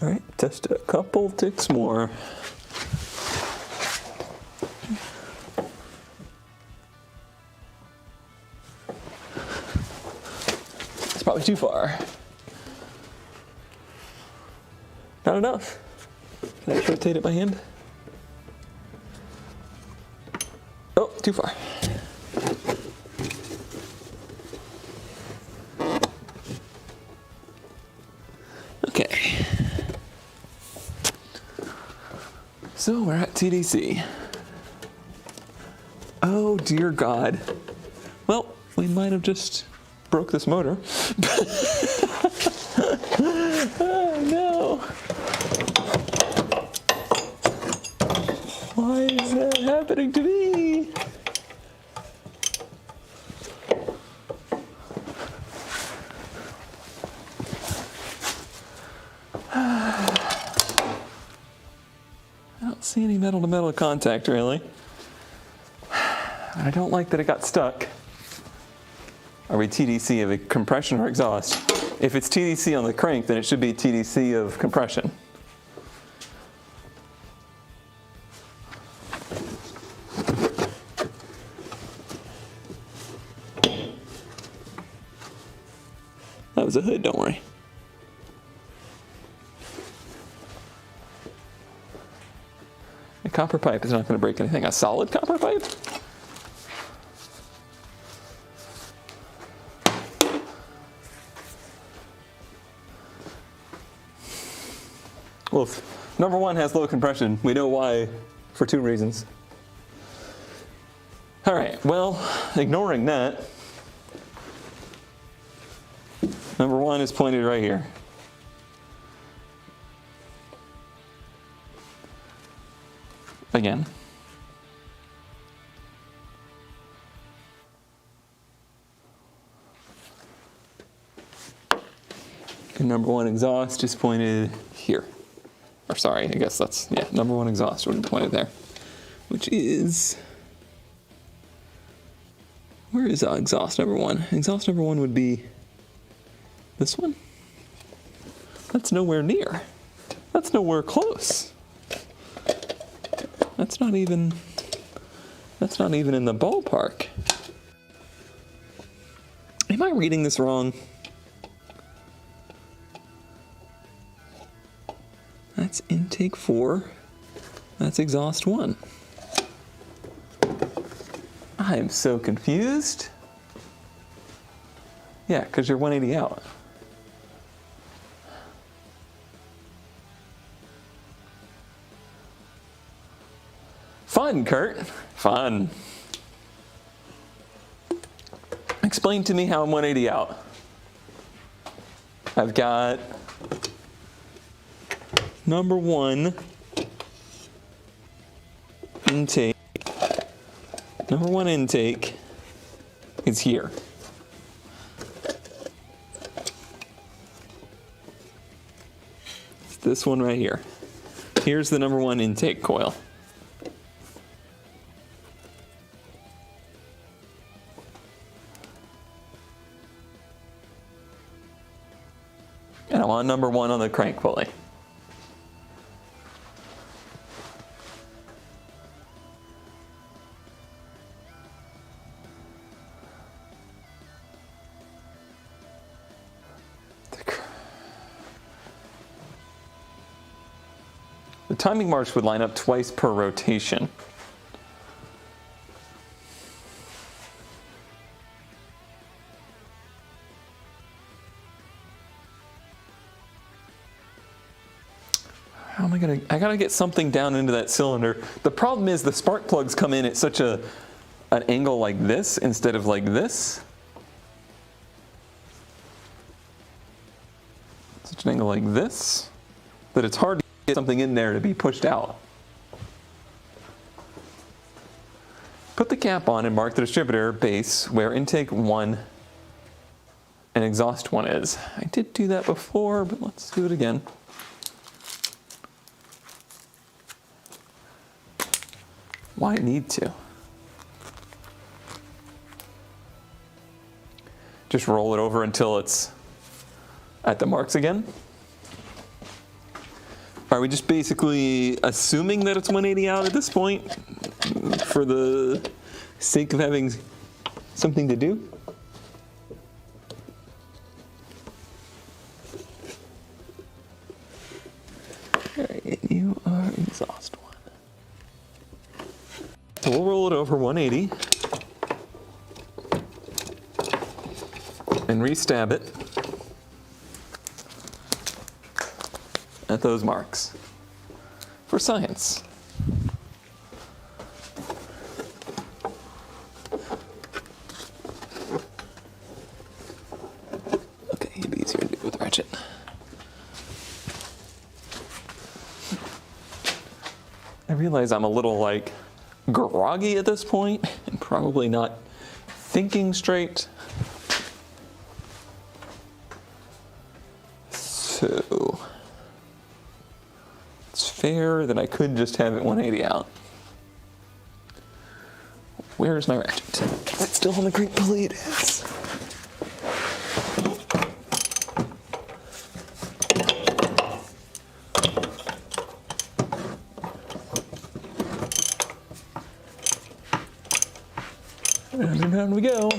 All right, test a couple ticks more. It's probably too far. Not enough. Can I rotate it by hand? Oh, too far. Okay. So we're at TDC. Oh dear God. Well, we might have just broke this motor. Oh no. Why is that happening to me? I don't see any metal-to-metal contact, really. I don't like that it got stuck. Are we TDC of a compression or exhaust? If it's TDC on the crank, then it should be TDC of compression. That was a hood, don't worry. A copper pipe is not going to break anything. A solid copper pipe? Well, if number one has low compression, we know why for two reasons. All right, well, ignoring that, number one is pointed right here. Again. And number one exhaust is pointed here. Or sorry, I guess that's, yeah, number one exhaust would be pointed there. Which is, where is exhaust number one? Exhaust number one would be this one? That's nowhere near. That's nowhere close. That's not even in the ballpark. Am I reading this wrong? That's intake 4. That's exhaust 1. I am so confused. Yeah, because you're 180 out. Fun, Kurt. Fun. Explain to me how I'm 180 out. I've got number one intake. Number one intake is here. It's this one right here. Here's the number one intake coil. And I'm on number one on the crank pulley. The timing march would line up twice per rotation. How am I gotta get something down into that cylinder. The problem is the spark plugs come in at such a an angle like this instead of like this. Such an angle like this, that it's hard to get something in there to be pushed out. Put the cap on and mark the distributor base where intake 1 and exhaust 1 is. I did do that before, but let's do it again. Why need to? Just roll it over until it's at the marks again. Are we just basically assuming that it's 180 out at this point for the sake of having something to do? Alright, you are exhaust 1. So we'll roll it over 180 and re-stab it at those marks for science. Okay, it'd be easier to do it with ratchet. I realize I'm a little like groggy at this point and probably not thinking straight. So it's fair that I could just have it 180 out. Where's my ratchet? Is it still on the Greek pulley? It is. And down we go.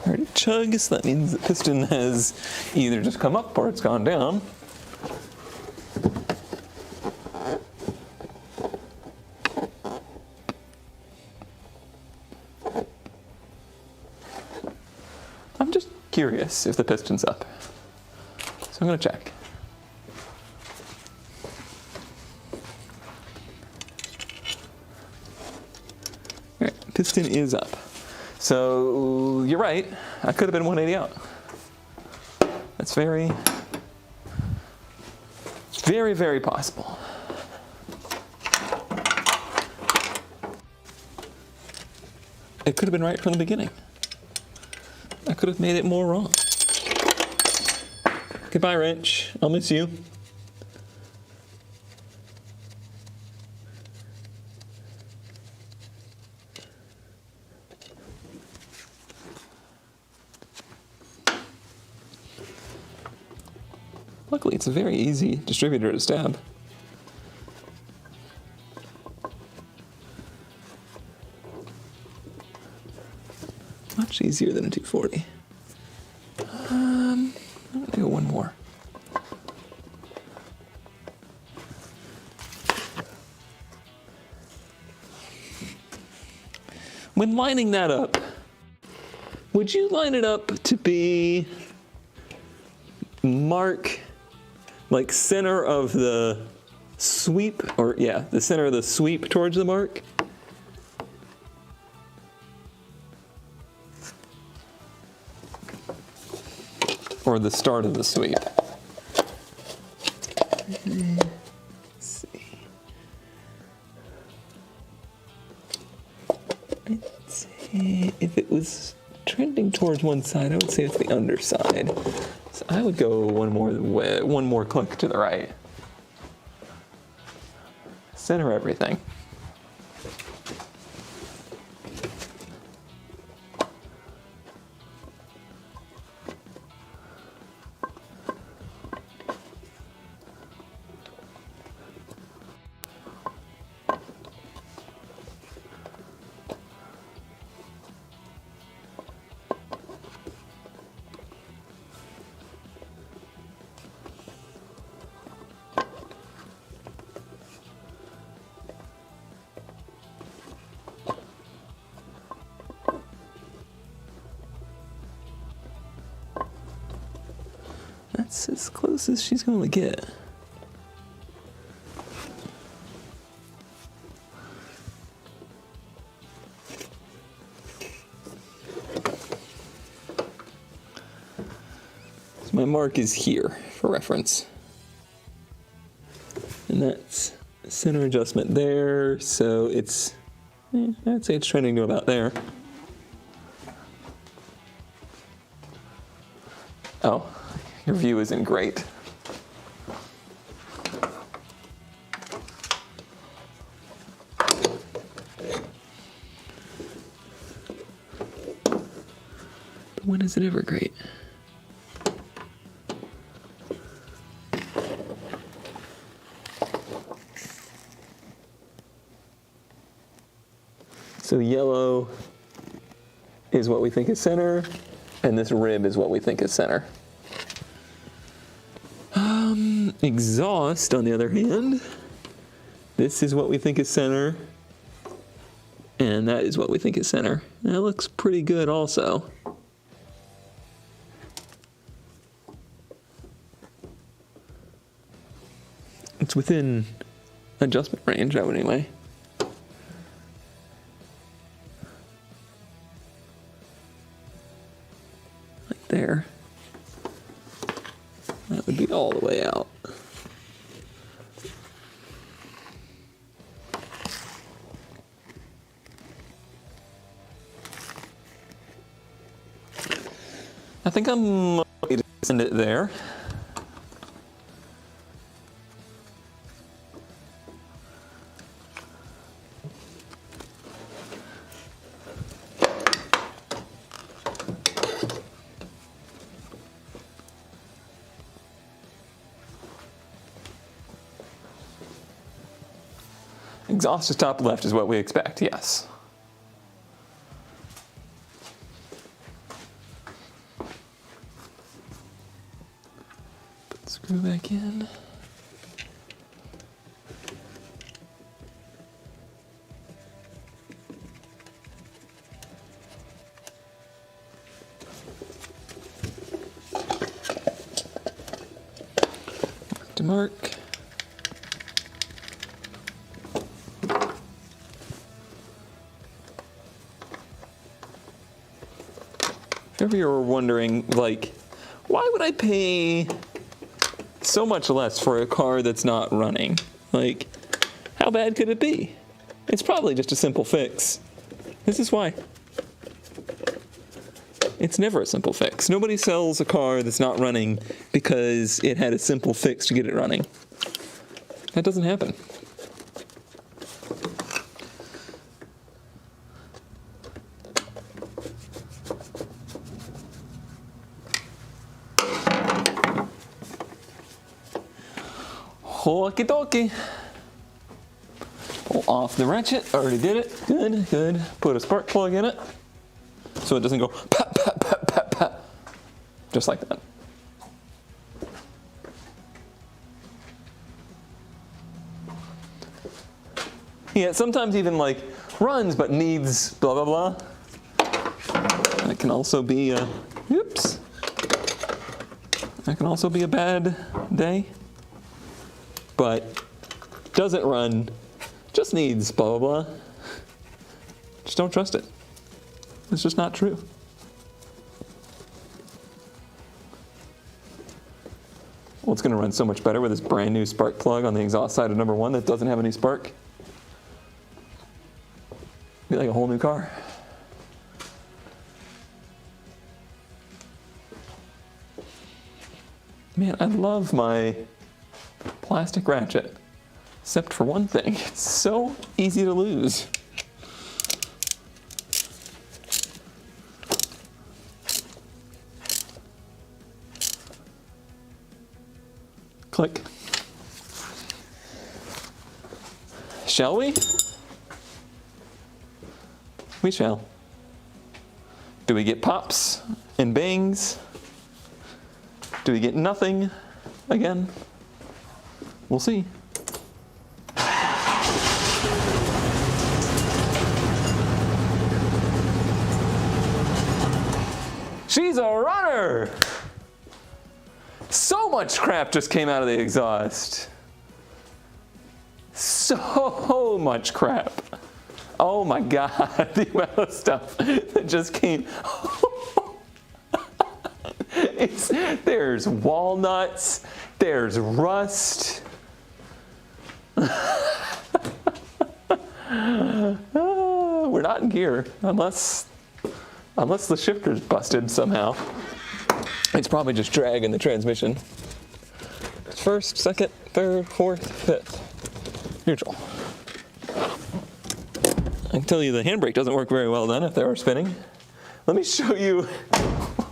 Already chug, so that means the piston has either just come up or it's gone down. I'm just curious if the piston's up, so I'm going to check. All right, piston is up. So you're right, I could have been 180 out. That's very, very possible. It could have been right from the beginning. I could have made it more wrong. Goodbye, wrench. I'll miss you. Luckily, it's a very easy distributor to stab. Much easier than a 240. I'm gonna go one more. When lining that up, would you line it up to be mark like center of the sweep, or yeah, the center of the sweep towards the mark? Or the start of the sweep? Let's see. Let's see. If it was trending towards one side, I would say it's the underside. So I would go one more click to the right. Center everything. That's as close as she's going to get. So my mark is here for reference. And that's center adjustment there, so it's, I'd say it's trending to about there. Oh, your view isn't great. But when is it ever great? So yellow is what we think is center, and this rib is what we think is center. Exhaust, on the other hand, this is what we think is center, and that is what we think is center. That looks pretty good also. It's within adjustment range, I would anyway. Like there. That would be all the way out. I think I'm going to send it there. Exhaust to top left is what we expect, yes. Put the screw back in. Mark to mark. If you were wondering, like, why would I pay so much less for a car that's not running? Like, how bad could it be? It's probably just a simple fix. This is why. It's never a simple fix. Nobody sells a car that's not running because it had a simple fix to get it running. That doesn't happen. Okie dokie. Pull off the ratchet. Already did it. Good, good. Put a spark plug in it so it doesn't go pat, pat, pat, pat, pat. Just like that. Yeah, sometimes even like runs but needs blah, blah, blah. That can also be a, oops. That can also be a bad day. But doesn't run, just needs blah, blah, blah. Just don't trust it. It's just not true. Well, it's gonna run so much better with this brand new spark plug on the exhaust side of number one that doesn't have any spark. Be like a whole new car. Man, I love my plastic ratchet, except for one thing. It's so easy to lose. Click. Shall we? We shall. Do we get pops and bangs? Do we get nothing again? We'll see. She's a runner! So much crap just came out of the exhaust. So much crap. Oh my God, the amount of stuff that just came. There's walnuts, there's rust. We're not in gear unless the shifter's busted somehow. It's probably just drag in the transmission. First, second, third, fourth, fifth. Neutral. I can tell you the handbrake doesn't work very well then if they were spinning. Let me show you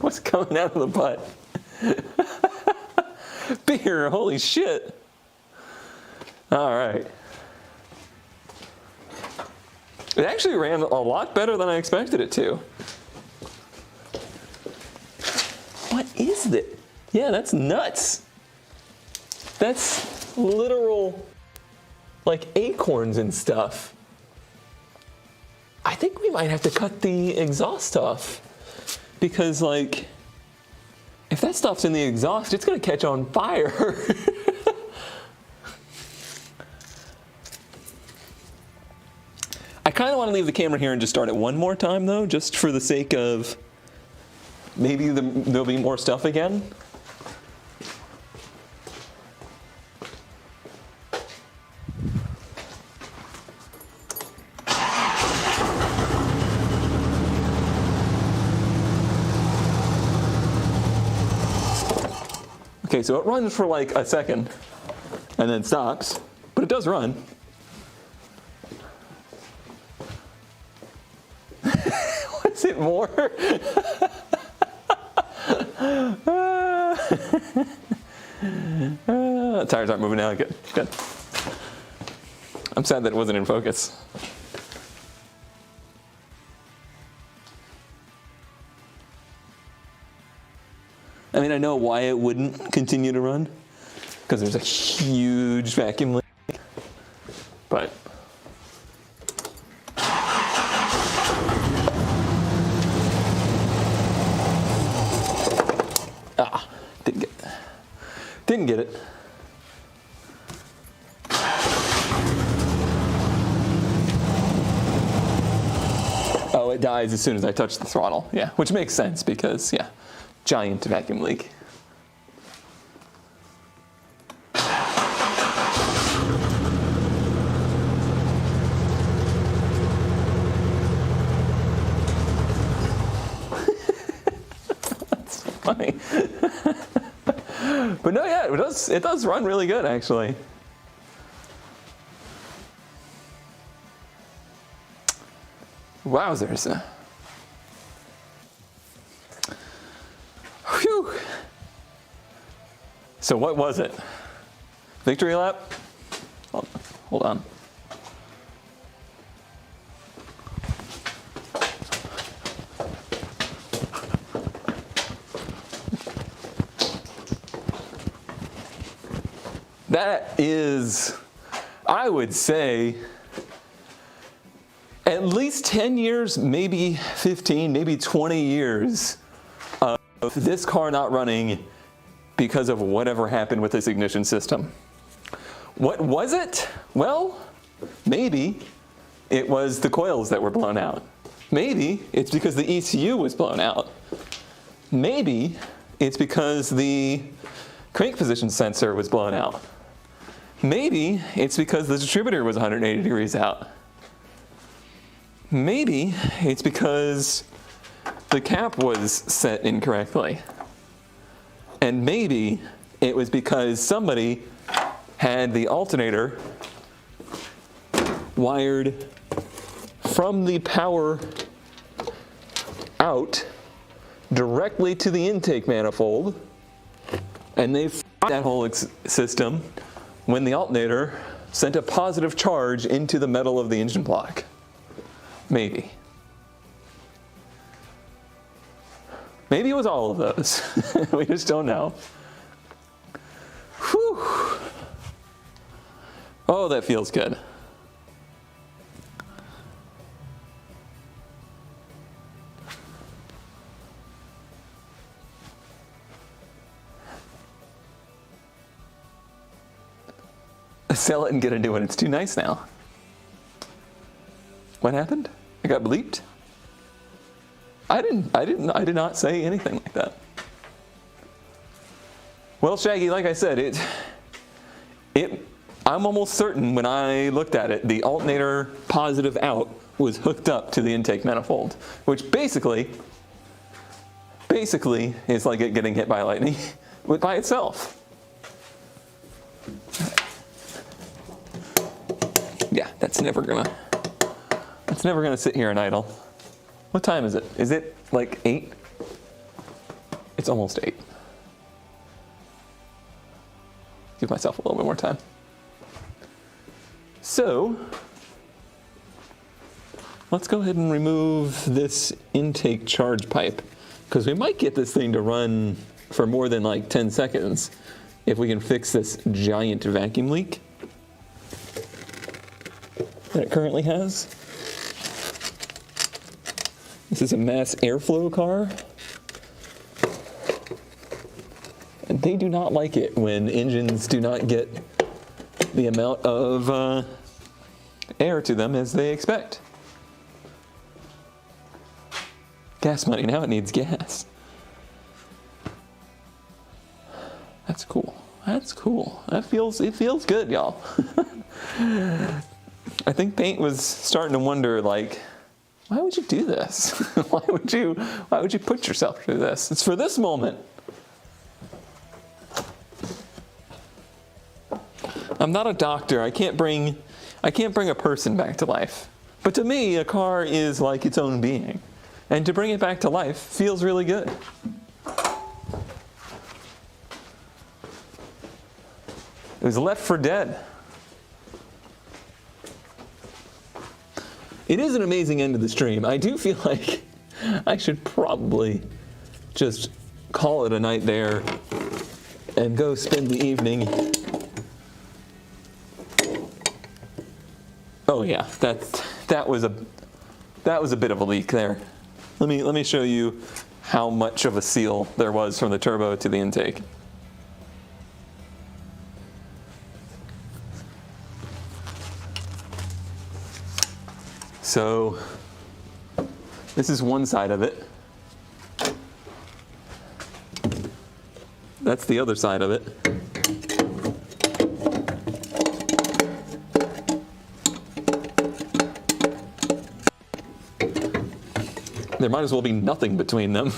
what's coming out of the butt. Beer, holy shit. All right. It actually ran a lot better than I expected it to. What is that? Yeah, that's nuts. That's literal, like, acorns and stuff. I think we might have to cut the exhaust off. Because, like, if that stuff's in the exhaust, it's going to catch on fire. I kind of want to leave the camera here and just start it one more time, though, just for the sake of maybe there'll be more stuff again. Okay, so it runs for like a second and then stops, but it does run. Was it more? Tires aren't moving now. Good, good. I'm sad that it wasn't in focus. I mean, I know why it wouldn't continue to run, because there's a huge vacuum leak, but didn't get it. Oh, it dies as soon as I touch the throttle. Yeah, which makes sense because, yeah, giant vacuum leak. That's funny. But no, yeah, it does run really good, actually. Wowzers. Whew. So what was it? Victory lap? Oh, hold on. That is, I would say, at least 10 years, maybe 15, maybe 20 years of this car not running because of whatever happened with this ignition system. What was it? Well, maybe it was the coils that were blown out. Maybe it's because the ECU was blown out. Maybe it's because the crank position sensor was blown out. Maybe it's because the distributor was 180 degrees out. Maybe it's because the cap was set incorrectly. And maybe it was because somebody had the alternator wired from the power out directly to the intake manifold, and they f***ed that whole system when the alternator sent a positive charge into the metal of the engine block. Maybe. Maybe it was all of those. We just don't know. Whew. Oh, that feels good. Sell it and get a new one. It's too nice now. What happened? I got bleeped? I did not say anything like that. Well, Shaggy, like I said, I'm almost certain when I looked at it, the alternator positive out was hooked up to the intake manifold, which basically is like it getting hit by lightning by itself. Yeah, that's never gonna sit here and idle. What time is it? Is it like 8? It's almost 8. Give myself a little bit more time. So, let's go ahead and remove this intake charge pipe, because we might get this thing to run for more than like 10 seconds if we can fix this giant vacuum leak that it currently has. This is a mass airflow car, and they do not like it when engines do not get the amount of air to them as they expect. Gas money, now it needs gas. That's cool. That's cool. It feels good, y'all. I think Paint was starting to wonder, like, why would you do this? Why would you put yourself through this? It's for this moment. I'm not a doctor. I can't bring a person back to life. But to me, a car is like its own being. And to bring it back to life feels really good. It was Left 4 Dead. It is an amazing end to the stream. I do feel like I should probably just call it a night there and go spend the evening. Oh yeah, that was a bit of a leak there. Let me show you how much of a seal there was from the turbo to the intake. So this is one side of it. That's the other side of it. There might as well be nothing between them.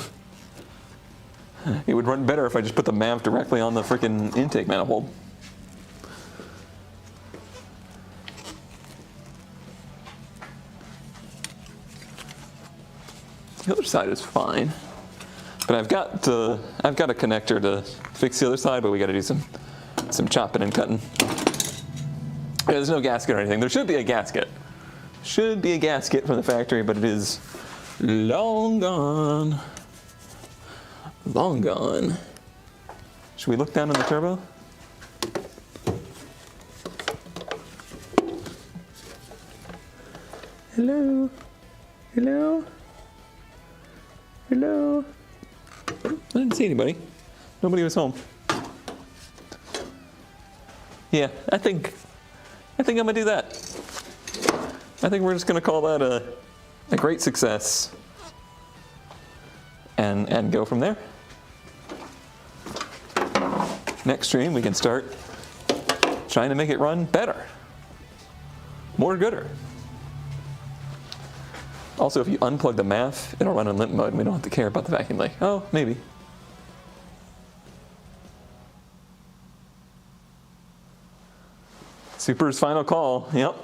It would run better if I just put the MAV directly on the frickin' intake manifold. The other side is fine, but I've got a connector to fix the other side, but we got to do some chopping and cutting. Yeah, there's no gasket or anything. There should be a gasket. Should be a gasket from the factory, but it is long gone. Long gone. Should we look down on the turbo? Hello? Hello? Hello? I didn't see anybody. Nobody was home. Yeah, I think I'm gonna do that. I think we're just gonna call that a great success and go from there. Next stream we can start trying to make it run better, more gooder. Also, if you unplug the MAF, it'll run in limp mode and we don't have to care about the vacuum leak. Oh, maybe. Super's final call, yep.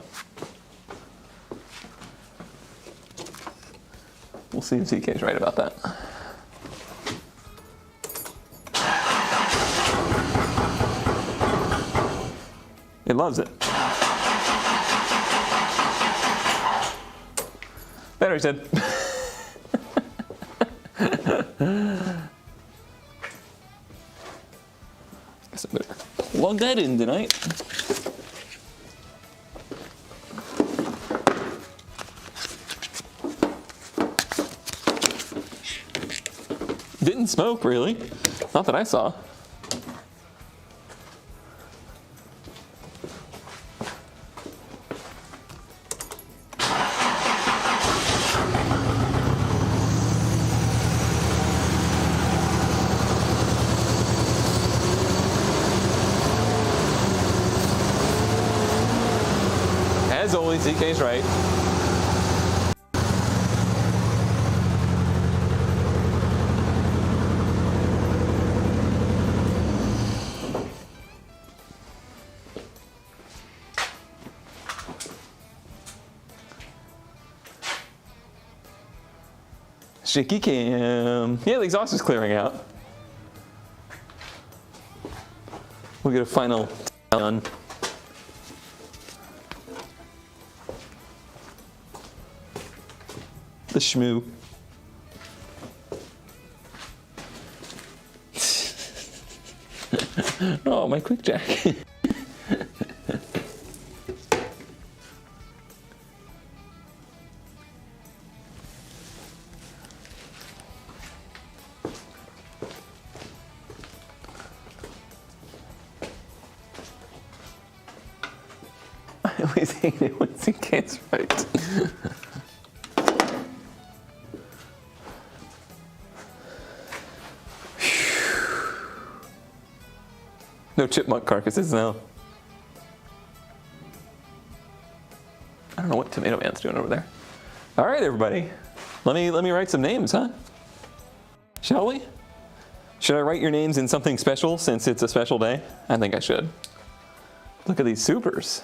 We'll see if TK's right about that. It loves it. Battery's dead. Guess I better plug that in tonight. Didn't smoke, really. Not that I saw. As always, ZK's right. Shaky cam. Yeah, the exhaust is clearing out. We'll get a final on. The shmoo. Oh, my quick jack. I always hate it when ZK's right. No chipmunk carcasses now. I don't know what Tomato Man's doing over there. All right, everybody. Let me write some names, huh? Shall we? Should I write your names in something special since it's a special day? I think I should. Look at these supers.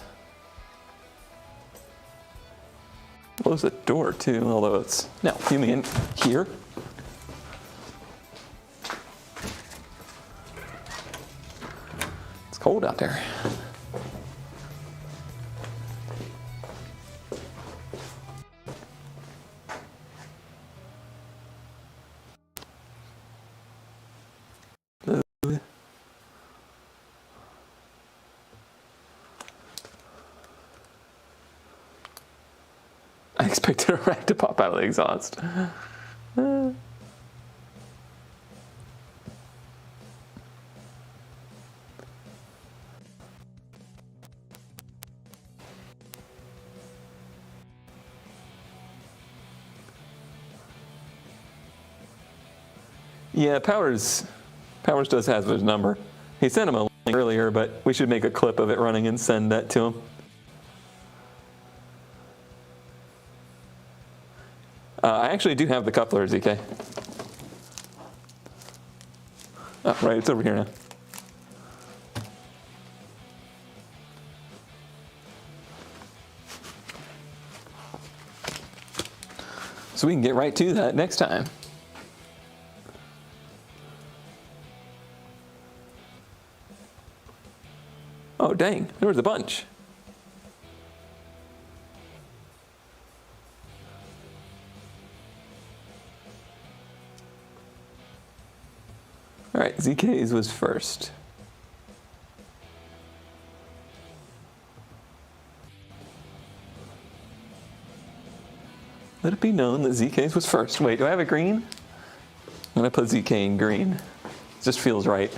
Close the door too, although it's, no, you mean here? It's cold out there. I expected a rack to pop out of the exhaust. Yeah, Powers does have his number. He sent him a link earlier, but we should make a clip of it running and send that to him. I actually do have the coupler, ZK. Oh, right, it's over here now. So we can get right to that next time. Oh, dang, there was a bunch. All right, ZK's was first. Let it be known that ZK's was first. Wait, do I have a green? I'm gonna put ZK in green. It just feels right.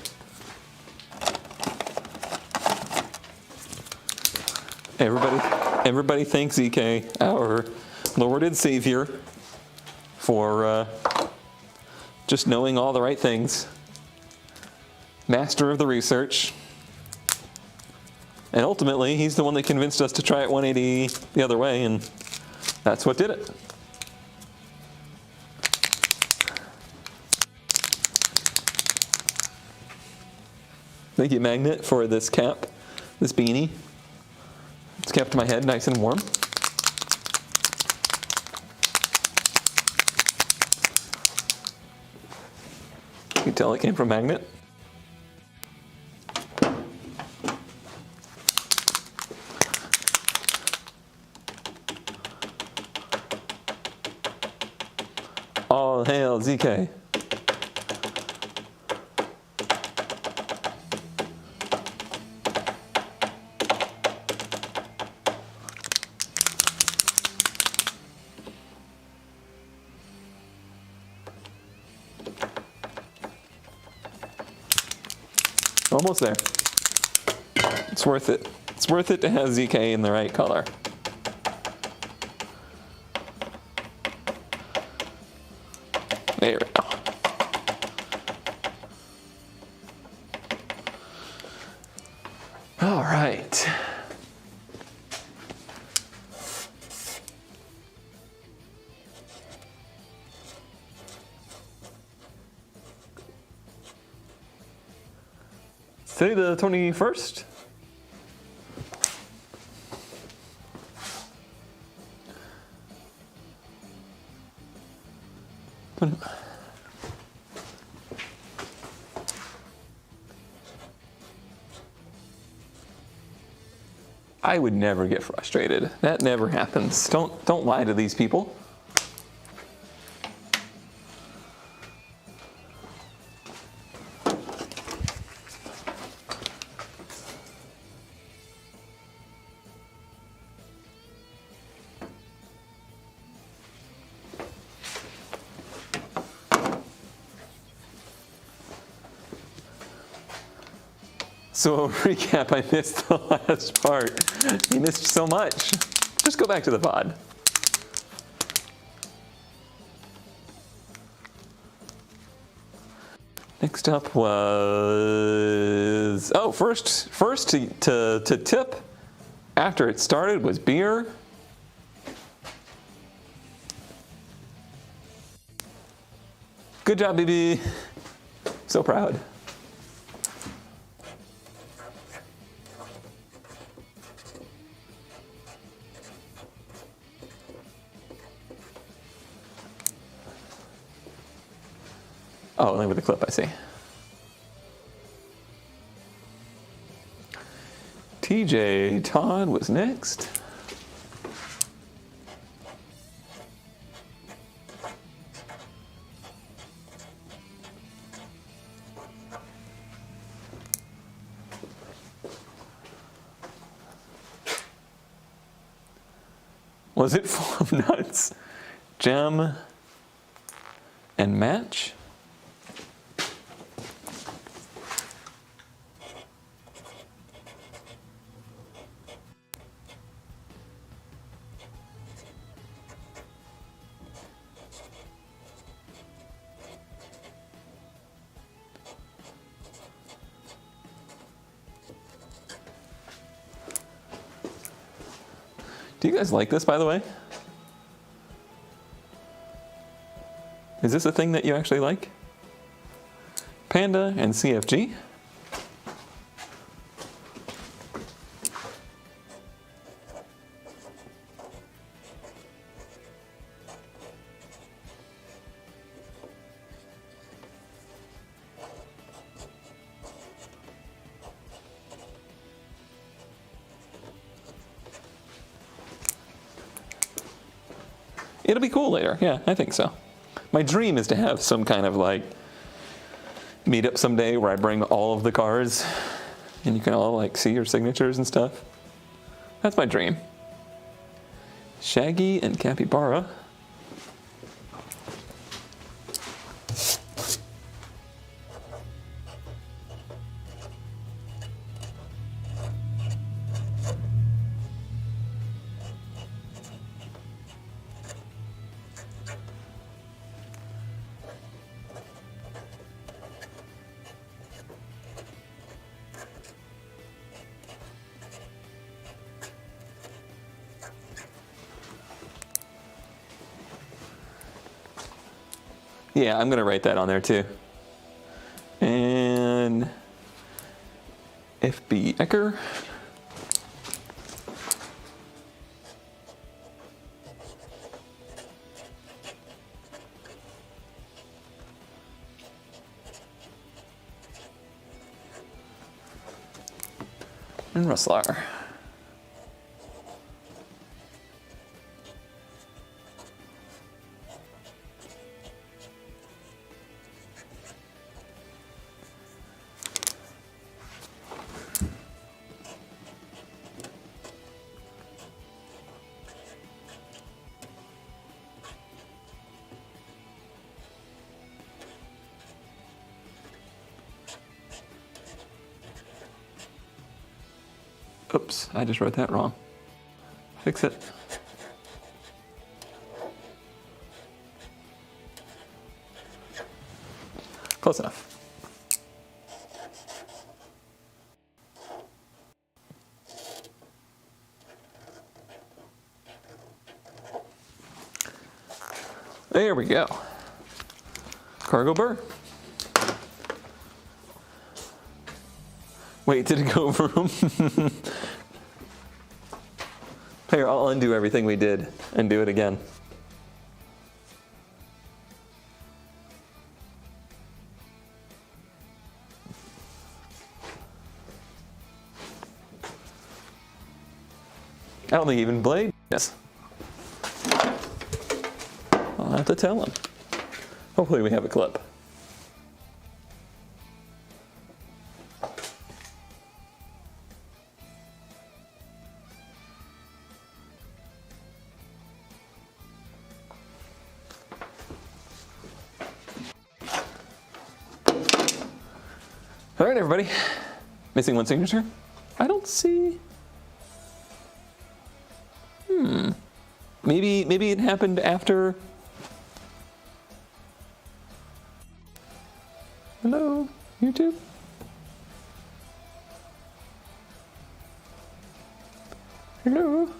Everybody thanks ZK, our Lord and Savior, for just knowing all the right things. Master of the research. And ultimately, he's the one that convinced us to try it 180 the other way, and that's what did it. Thank you, Magnet, for this cap, this beanie. It's kept my head nice and warm. You can tell it came from Magnet. All hail ZK. Almost there. It's worth it. It's worth it to have ZK in the right color. There we go. All right. Today the 21st. I would never get frustrated. That never happens. Don't lie to these people. So recap, I missed the last part. You missed so much. Just go back to the pod. Next up was, oh, first to tip after it started was beer. Good job, BB. So proud. Oh, only with the clip, I see. TJ Todd was next. Was it full of nuts, jam, and match? Do you guys like this, by the way? Is this a thing that you actually like? Panda and CFG. It'll be cool later. Yeah, I think so. My dream is to have some kind of like meetup someday where I bring all of the cars and you can all like see your signatures and stuff. That's my dream. Shaggy and Capybara. Yeah, I'm gonna write that on there too. And FB Ecker. And Russlar. Oops, I just wrote that wrong. Fix it. Close enough. There we go. Cargo burr. Wait, did it go vroom? Here, I'll undo everything we did and do it again. I don't think even Blade does. I'll have to tell him. Hopefully we have a clip. All right, everybody. Missing one signature? I don't see. Maybe it happened after. Hello, YouTube? Hello?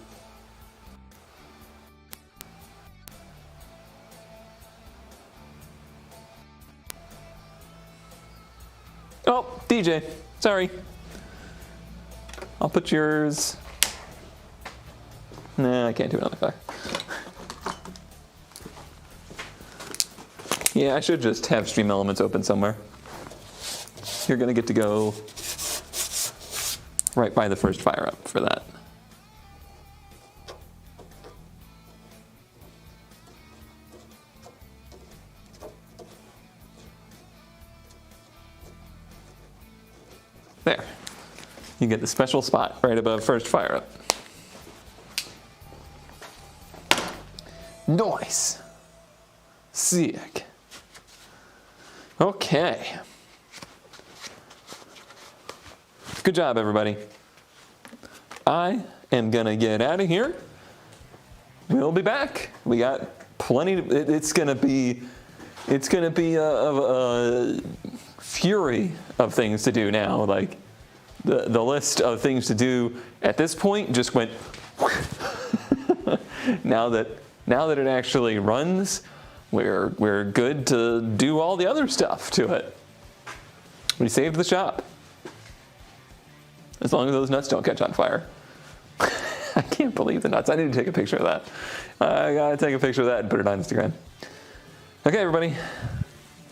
Oh, DJ, sorry. I'll put yours. Nah, I can't do another fact. Yeah, I should just have Stream Elements open somewhere. You're gonna get to go right by the first fire up for that. There. You get the special spot right above first fire up. Nice. Sick. Okay. Good job, everybody. I am gonna get out of here. We'll be back. We got plenty. It's gonna be a fury of things to do now. Like the list of things to do at this point just went. Now that it actually runs, we're good to do all the other stuff to it. We saved the shop. As long as those nuts don't catch on fire. I can't believe the nuts. I need to take a picture of that. I gotta take a picture of that and put it on Instagram. Okay, everybody.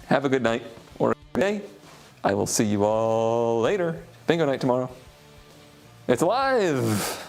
Have a good night or a good day. I will see you all later. Bingo night tomorrow. It's live!